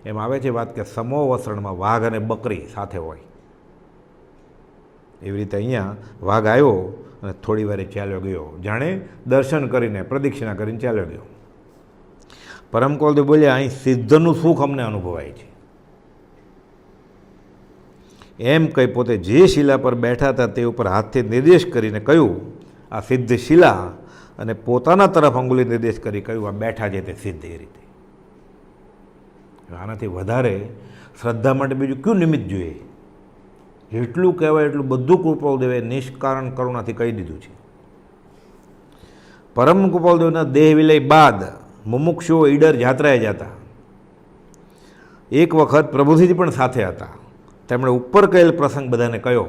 એમ આવે છે વાત કે સમો વસણમાં વાઘ અને બકરી સાથે હોય. એવી રીતે અહીંયા વાઘ આવ્યો અને થોડી વારે ચાલ્યો ગયો, જાણે દર્શન કરીને પ્રદક્ષિણા કરીને ચાલ્યો ગયો. પરમ ગોપાલદેવ બોલ્યા અહીં સિદ્ધનું સુખ અમને અનુભવાય છે. એમ કહી પોતે જે શિલા પર બેઠા હતા તે ઉપર હાથથી નિર્દેશ કરીને કહ્યું આ સિદ્ધ શિલા, અને પોતાના તરફ અંગુલી નિર્દેશ કરી કહ્યું આ બેઠા છે તે સિદ્ધ. એ રીતે આનાથી વધારે શ્રદ્ધા માટે બીજું કયું નિમિત્ત જોઈએ? જેટલું કહેવાય એટલું બધું ગોપાલદેવે નિષ્કારણ કરુણાથી કહી દીધું છે. પરમ ગોપાલદેવના દેહ વિલય બાદ મુમુક્ષુઓ ઈડર જાત્રાએ જતા. એક વખત પ્રભુજીજી પણ સાથે હતા. તેમણે ઉપર કહેલ પ્રસંગ બધાને કહ્યો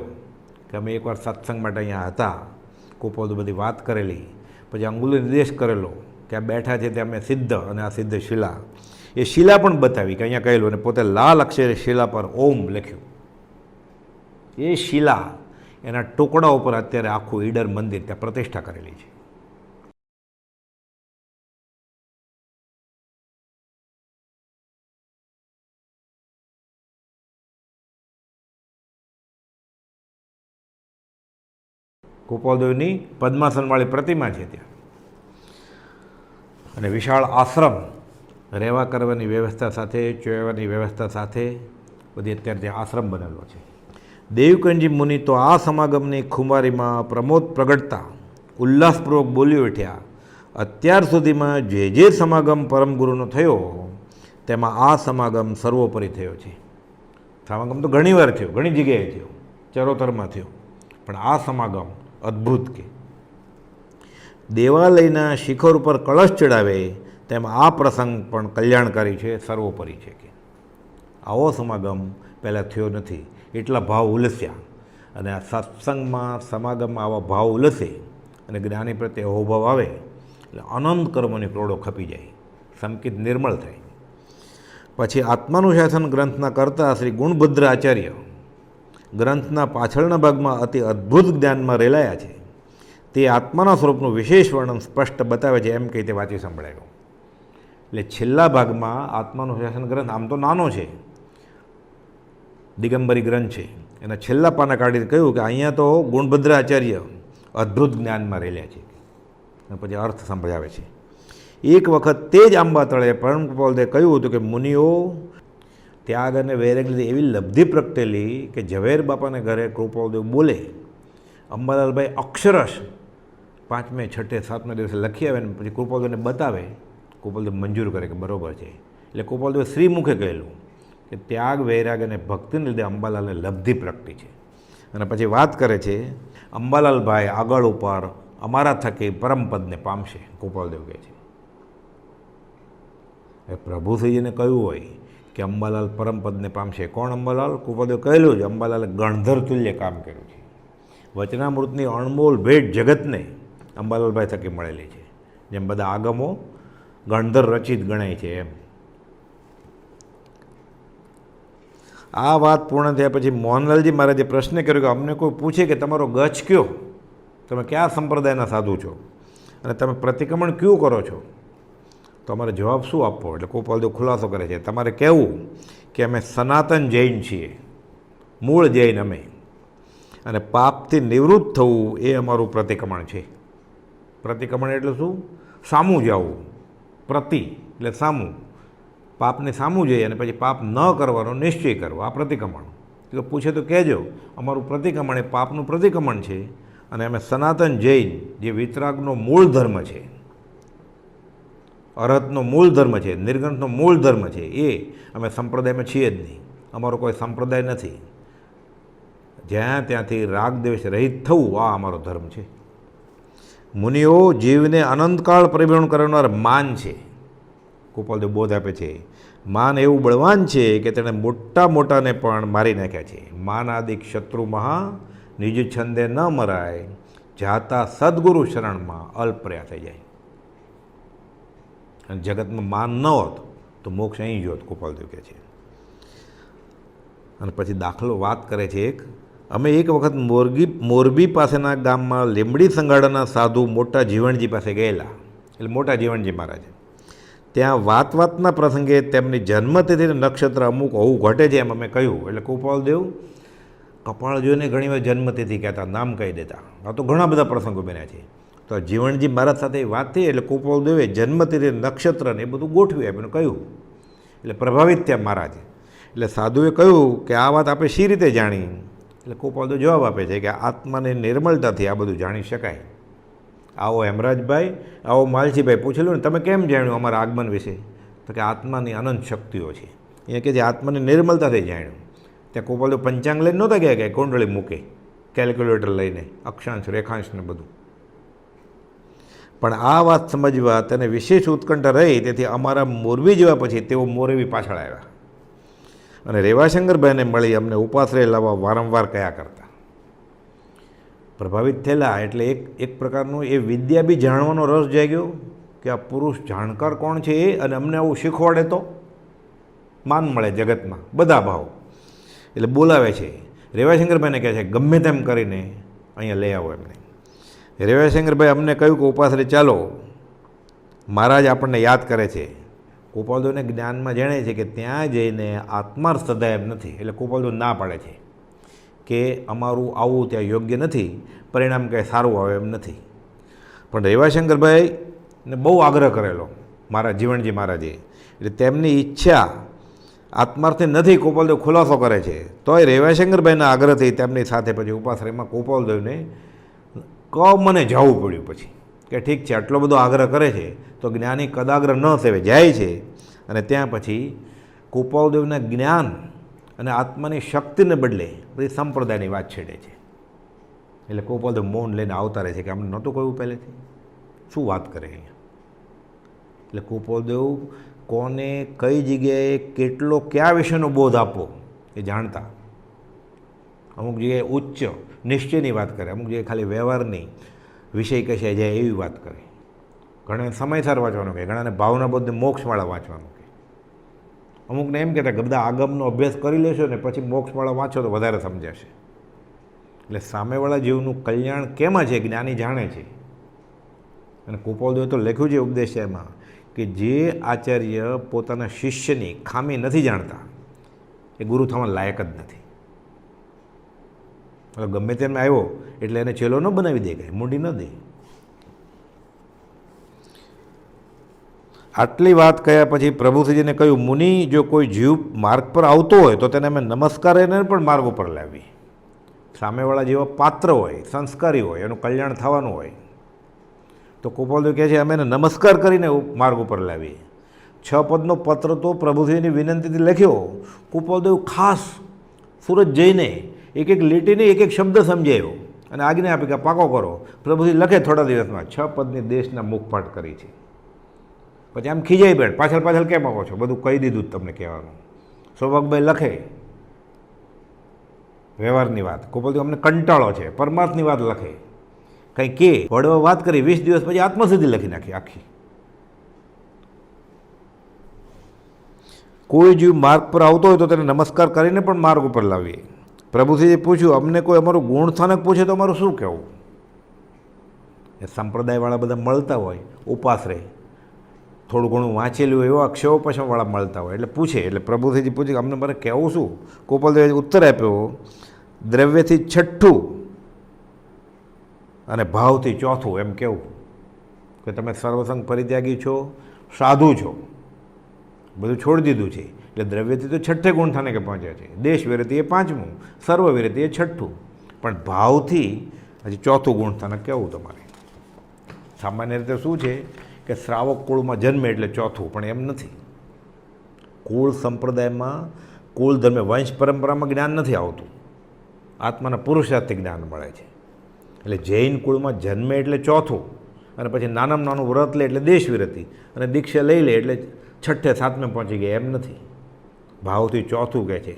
કે અમે એકવાર સત્સંગ માટે અહીંયા હતા, કુપોદે બધી વાત કરેલી, પછી અંગુલી નિર્દેશ કરેલો કે આ બેઠા છે તે અમે સિદ્ધ, અને આ સિદ્ધ શિલા, એ શિલા પણ બતાવી કે અહીંયા કહેલું, અને પોતે લાલ અક્ષરે શિલા પર ઓમ લખ્યું. એ શિલા એના ટુકડા ઉપર અત્યારે આખું ઈડર મંદિર ત્યાં પ્રતિષ્ઠા કરેલી છે. ગોપાલદેવની પદ્માસનવાળી પ્રતિમા છે ત્યાં, અને વિશાળ આશ્રમ, રહેવા કરવાની વ્યવસ્થા સાથે, ચોવાની વ્યવસ્થા સાથે બધી અત્યારે ત્યાં આશ્રમ બનેલો છે. દેવકનજી મુનિ તો આ સમાગમની ખુમારીમાં પ્રમોદ પ્રગટતા ઉલ્લાસપૂર્વક બોલી ઉઠ્યા, અત્યાર સુધીમાં જે જે સમાગમ પરમગુરુનો થયો તેમાં આ સમાગમ સર્વોપરી થયો છે. સમાગમ તો ઘણીવાર થયો, ઘણી જગ્યાએ થયો, ચરોતરમાં થયો, પણ આ સમાગમ અદ્ભુત. કે દેવાલયના શિખર ઉપર કળશ ચડાવે તેમ આ પ્રસંગ પણ કલ્યાણકારી છે, સર્વોપરી છે. કે આવો સમાગમ પહેલાં થયો નથી, એટલા ભાવ ઉલસ્યા. અને આ સત્સંગમાં સમાગમમાં આવા ભાવ ઉલસે અને જ્ઞાની પ્રત્યે અહોભાવ આવે એટલે અનંત કર્મોની પ્રોડો ખપી જાય, સંકિત નિર્મળ થાય. પછી આત્માનુશાસન ગ્રંથના કર્તા શ્રી ગુણભદ્ર આચાર્ય ગ્રંથના પાછળના ભાગમાં અતિ અદ્ભુત જ્ઞાનમાં રેલાયા છે. તે આત્માના સ્વરૂપનું વિશેષ વર્ણન સ્પષ્ટ બતાવે છે, એમ કહી તે વાંચી સંભળાયો. એટલે છેલ્લા ભાગમાં આત્માનુશાસન ગ્રંથ આમ તો નાનો છે, દિગંબરી ગ્રંથ છે, એના છેલ્લા પાના કાઢીને કહ્યું કે અહીંયા તો ગુણભદ્ર આચાર્ય અદ્ભુત જ્ઞાનમાં રહેલા છે, અને પછી અર્થ સંભળાવે છે. એક વખત તે જ આંબા તળે પરમ કૃપાલદે કહ્યું હતું કે મુનિઓ, ત્યાગ અને વૈરાગ લીધે એવી લબ્ધિ પ્રગટેલી કે ઝવેર બાપાને ઘરે કૃપાલદેવ બોલે, અંબાલાલભાઈ અક્ષરશ 5મે 6ઠે 7મે દિવસે લખી આવે ને પછી કૃપાલદેવને બતાવે, કૃપાલદેવ મંજૂર કરે કે બરાબર છે. એટલે કૃપાલદેવે શ્રીમુખે કહેલું કે ત્યાગ વૈરાગ અને ભક્તિને લીધે અંબાલાલને લબ્ધિ પ્રગટી છે. અને પછી વાત કરે છે, અંબાલાલભાઈ આગળ ઉપર અમારા થકી પરમપદને પામશે, કૃપાલદેવ કહે છે. એ પ્રભુશ્રીજીને કહ્યું હોય કે અંબાલાલ પરમપદને પામશે. કોણ અંબાલાલ? કૃપાલદેવ કહેલું જ, અંબાલાલે ગણધર તુલ્ય કામ કર્યું છે. વચનામૃતની અણમોલ ભેટ જગતને અંબાલાલભાઈ થકી મળેલી છે, જેમ બધા આગમો ગણધર રચિત ગણાય છે એમ. આ વાત પૂર્ણ થયા પછી મોહનલાલજી મહારાજે પ્રશ્ન કર્યો કે અમને કોઈ પૂછે કે તમારો ગચ્છ કયો, તમે કયા સંપ્રદાયના સાધુ છો અને તમે પ્રતિક્રમણ ક્યું કરો છો, તો અમારે જવાબ શું આપવો? એટલે કૃપાલદેવ ખુલાસો કરે છે, તમારે કહેવું કે અમે સનાતન જૈન છીએ, મૂળ જૈન અમે, અને પાપથી નિવૃત્ત થવું એ અમારું પ્રતિક્રમણ છે. પ્રતિક્રમણ એટલે શું? સામું જવું. પ્રતિ એટલે સામું, પાપને સામું જઈએ અને પછી પાપ ન કરવાનો નિશ્ચય કરવો, આ પ્રતિક્રમણ. એટલે પૂછે તો કહેજો, અમારું પ્રતિક્રમણ એ પાપનું પ્રતિક્રમણ છે, અને અમે સનાતન જૈન જે વિતરાગનો મૂળ ધર્મ છે, અરહતનો મૂળ ધર્મ છે, નિર્ગ્રંથનો મૂળ ધર્મ છે, એ અમે સંપ્રદાયમાં છીએ જ નહીં. અમારો કોઈ સંપ્રદાય નથી. જ્યાં ત્યાંથી રાગ દ્વેષ રહિત થવું, આ અમારો ધર્મ છે. મુનિઓ, જીવને અનંતકાળ પરિભ્રમણ કરનાર માન છે. કૃપાલદેવ બોધ આપે છે, માન એવું બળવાન છે કે તેણે મોટા મોટાને પણ મારી નાખ્યા છે. માન આદિક શત્રુ મહા, નિજ છંદે ન મરાય, જાતા સદગુરુ શરણમાં અલ્પર્યા થઈ જાય. અને જગતમાં માન ન હોત તો મોક્ષ અહીં જ હોત, કૃપાલદેવ કહે છે. અને પછી દાખલો વાત કરે છે એક, અમે એક વખત મોરબી પાસેના ગામમાં લીંબડી સંગાડાના સાધુ મોટા જીવણજી પાસે ગયેલા. એટલે મોટા જીવણજી મહારાજ ત્યાં વાતના પ્રસંગે તેમની જન્મતિથિ નક્ષત્ર અમુક હોવું ઘટે છે એમ અમે કહ્યું. એટલે કૃપાલદેવ કપાળ જોઈને ઘણીવાર જન્મતિથિ કહેતા, નામ કહી દેતા. આ તો ઘણા બધા પ્રસંગો બન્યા છે. તો જીવણજી મહારાજ સાથે વાત થઈ એટલે કૃપાલદેવે જન્મતિથિ નક્ષત્રને એ બધું ગોઠવી આપ્યું, કહ્યું. એટલે પ્રભાવિત થયા મહારાજ. એટલે સાધુએ કહ્યું કે આ વાત આપણે શી રીતે જાણી? એટલે કૃપાલદેવ જવાબ આપે છે કે આત્માની નિર્મળતાથી આ બધું જાણી શકાય. આવો હેમરાજભાઈ, આવો માલજીભાઈ પૂછેલું ને તમે કેમ જાણ્યું અમારા આગમન વિશે? તો કે આત્માની અનંત શક્તિઓ છે. અહીંયા કે જે આત્માની નિર્મળતાથી જાણ્યું. ત્યાં કૃપાલદેવ પંચાંગ લઈને નહોતા ગયા કે કુંડળી મૂકે, કેલ્ક્યુલેટર લઈને અક્ષાંશ રેખાંશ ને બધું. પણ આ વાત સમજવા તેને વિશેષ ઉત્કંઠા રહી, તેથી અમારા મોરબી જેવા પછી તેઓ મોરબી પાછળ આવ્યા. અને રેવાશંકરભાઈને મળી અમને ઉપાશ્રય લાવવા વારંવાર કયા કરતા. પ્રભાવિત થયેલા એટલે એક પ્રકારનું એ વિદ્યા બી જાણવાનો રસ જાગ્યો કે આ પુરુષ જાણકાર કોણ છે એ, અને અમને આવું શીખવાડે તો માન મળે જગતમાં બધા ભાવ. એટલે બોલાવે છે. રેવાશંકરભાઈને કહે છે ગમે તેમ કરીને અહીંયા લઈ આવો એમને. રેવાશંકરભાઈ અમને કહ્યું કે ઉપાશ્રય ચાલો, મહારાજ આપણને યાદ કરે છે. ગોપાલદેવને જ્ઞાનમાં જાણે છે કે ત્યાં જઈને આત્માર્થ સદાય એમ નથી. એટલે ગોપાલદેવ ના પાડે છે કે અમારું આવું ત્યાં યોગ્ય નથી, પરિણામ કંઈ સારું આવે એમ નથી. પણ રેવાશંકરભાઈને બહુ આગ્રહ કરેલો મારા જીવણજી મહારાજે, એટલે તેમની ઈચ્છા આત્માર્થની નથી. ગોપાલદેવ ખુલાસો કરે છે તોય રેવાશંકરભાઈના આગ્રહથી તેમની સાથે પછી ઉપાશ્રયમાં ગોપાલદેવને મને જવું પડ્યું. પછી કે ઠીક છે, આટલો બધો આગ્રહ કરે છે તો જ્ઞાની કદાગ્રહ ન સેવે જાય છે. અને ત્યાં પછી ગોપાલદેવના જ્ઞાન અને આત્માની શક્તિને બદલે બધી સંપ્રદાયની વાત છેડે છે. એટલે ગોપાલદેવ મૌન લઈને આવતા રહે છે કે અમને નહોતું કહ્યું પહેલેથી, શું વાત કરે અહીંયા. એટલે ગોપાલદેવ કોને કઈ જગ્યાએ કેટલો કયા વિષયનો બોધ આપવો એ જાણતા. અમુક જગ્યાએ ઉચ્ચ નિશ્ચયની વાત કરે, અમુક જગ્યાએ ખાલી વ્યવહારની વિષય કશે જાય એવી વાત કરે. ઘણાને સમયસર વાંચવાનું કહે, ઘણાને ભાવના બધે મોક્ષવાળા વાંચવાનું કહે. અમુકને એમ કહેતા કે બધા આગમનો અભ્યાસ કરી લેશો ને પછી મોક્ષવાળા વાંચો તો વધારે સમજાશે. એટલે સામેવાળા જીવનું કલ્યાણ કેમાં છે જ્ઞાની જાણે છે. અને ગોપાલદેવે તો લખ્યું છે ઉપદેશામાં કે જે આચાર્ય પોતાના શિષ્યની ખામી નથી જાણતા એ ગુરુ થવા લાયક જ નથી. ગમે તેને આવ્યો એટલે એને ચેલો ન બનાવી દે, કાંઈ મૂંડી ન દે. આટલી વાત કહ્યા પછી પ્રભુશ્રીજીને કહ્યું, મુનિ જો કોઈ જીવ માર્ગ પર આવતો હોય તો તેને અમે નમસ્કાર એને પણ માર્ગ ઉપર લાવી. સામેવાળા જેવા પાત્ર હોય, સંસ્કારી હોય, એનું કલ્યાણ થવાનું હોય તો ગોપાલદેવ કહે છે અમે એને નમસ્કાર કરીને માર્ગ ઉપર લાવીએ. 6 પદનો પત્ર તો પ્રભુશ્રીની વિનંતીથી લખ્યો. ગોપાલદેવ ખાસ સુરત જઈને એક એક લીટીને એક એક શબ્દ સમજાયો અને આજ્ઞા આપી કે પાકો કરો. પ્રભુશ્રી લખે થોડા દિવસમાં 6 પદની દેશના મુખપાઠ કરી છે. પછી આમ ખીજાઈ બેઠ, પાછળ કેમ આવો છો, બધું કહી દીધું તમને કહેવાનું. સૌભાગભાઈ લખે વ્યવહારની વાત, ગોપાલદેવ અમને કંટાળો છે, પરમાર્થની વાત લખે, કંઈ કે વડવા વાત કરી 20 દિવસ પછી આત્મસિદ્ધિ લખી નાખી આખી. કોઈ જીવ માર્ગ પર આવતો હોય તો તેને નમસ્કાર કરીને પણ માર્ગ ઉપર લાવીએ. પ્રભુશ્રીએ પૂછ્યું, અમને કોઈ અમારું ગુણ સ્થાનક પૂછે તો અમારું શું કહેવું. એ સંપ્રદાયવાળા બધા મળતા હોય, ઉપાશ્રય થોડું ઘણું વાંચેલું હોય એવા અક્ષરોપશમવાળા મળતા હોય એટલે પૂછે. એટલે પ્રભુશ્રીજી પૂછે કે અમને મારે કહેવું શું. ગોપાલદેવે ઉત્તર આપ્યો, દ્રવ્યથી 6ઠું અને ભાવથી 4થું એમ કહેવું કે તમે સર્વસંગ પરિત્યાગી છો, સાધુ છો, બધું છોડી દીધું છે. એટલે દ્રવ્યથી તો 6ઠે ગુણ થાને કે પહોંચ્યા છે, દેશ વિરતિ એ 5મું, સર્વ વિરતિ એ 6ઠું, પણ ભાવથી હજી 4થું ગુણ સ્થાનક કહેવું તમારે. સામાન્ય રીતે શું છે કે શ્રાવક કુળમાં જન્મે એટલે 4થું, પણ એમ નથી. કુળ સંપ્રદાયમાં કુળ ધર્મે વંશ પરંપરામાં જ્ઞાન નથી આવતું, આત્માના પુરુષાર્થથી જ્ઞાન મળે છે. એટલે જૈન કુળમાં જન્મે એટલે 4થું, અને પછી નાનામાં નાનું વ્રત લે એટલે દેશ વિરતિ, અને દીક્ષા લઈ લે એટલે 6ઠે 7મે પહોંચી ગયા એમ નથી. ભાવથી 4થું કહે છે.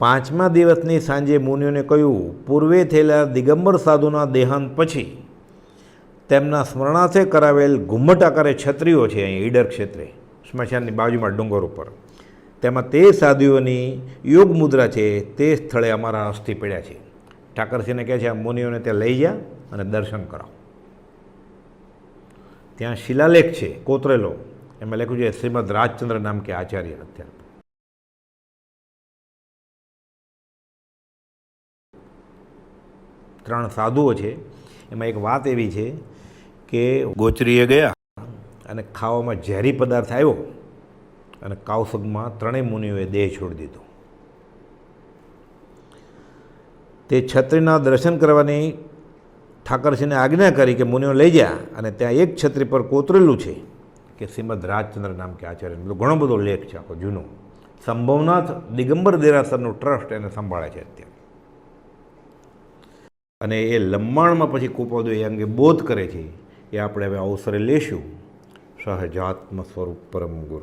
5મા દિવસની સાંજે મુનિઓને કહ્યું, પૂર્વે થયેલા દિગંબર સાધુના દેહાંત પછી તેમના સ્મરણાર્થે કરાવેલ ઘુમ્મટ આકારે છત્રીઓ છે અહીં ઈડર ક્ષેત્રે સ્મશાનની બાજુમાં ડુંગર ઉપર, તેમાં તે સાધુઓની યોગ મુદ્રા છે તે સ્થળે અમારા અસ્થિ પડ્યા છે. ઠાકરસિંહને કહે છે આ મુનિઓને ત્યાં લઈ જા અને દર્શન કરાવો. ત્યાં શિલાલેખ છે કોતરેલો, એમાં લખ્યું છે શ્રીમદ રાજચંદ્ર નામ કે આચાર્ય. અત્યારે 3 સાધુઓ છે. એમાં એક વાત એવી છે કે ગોચરીએ ગયા અને ખાવામાં ઝેરી પદાર્થ આવ્યો અને કાવસગમાં 3 મુનિઓએ દેહ છોડી દીધો. તે છત્રીના દર્શન કરવાની ઠાકરસિંહને આજ્ઞા કરી કે મુનિઓ લઈ જા, અને ત્યાં એક છત્રી પર કોતરેલું છે કે શ્રીમદ રાજચંદ્ર નામ કે આચાર્ય. ઘણો બધો લેખ છે આખો જૂનો. સંભવનાથ દિગંબર દેરાસરનું ટ્રસ્ટ એને સંભાળે છે અત્યારે. અને એ લંબાણમાં પછી ગોપાલદેવ એ અંગે બોધ કરે છે. એ આપણે હવે અવસરે લેશું. સહજાત્મ સ્વરૂપ પરમ ગુરુ.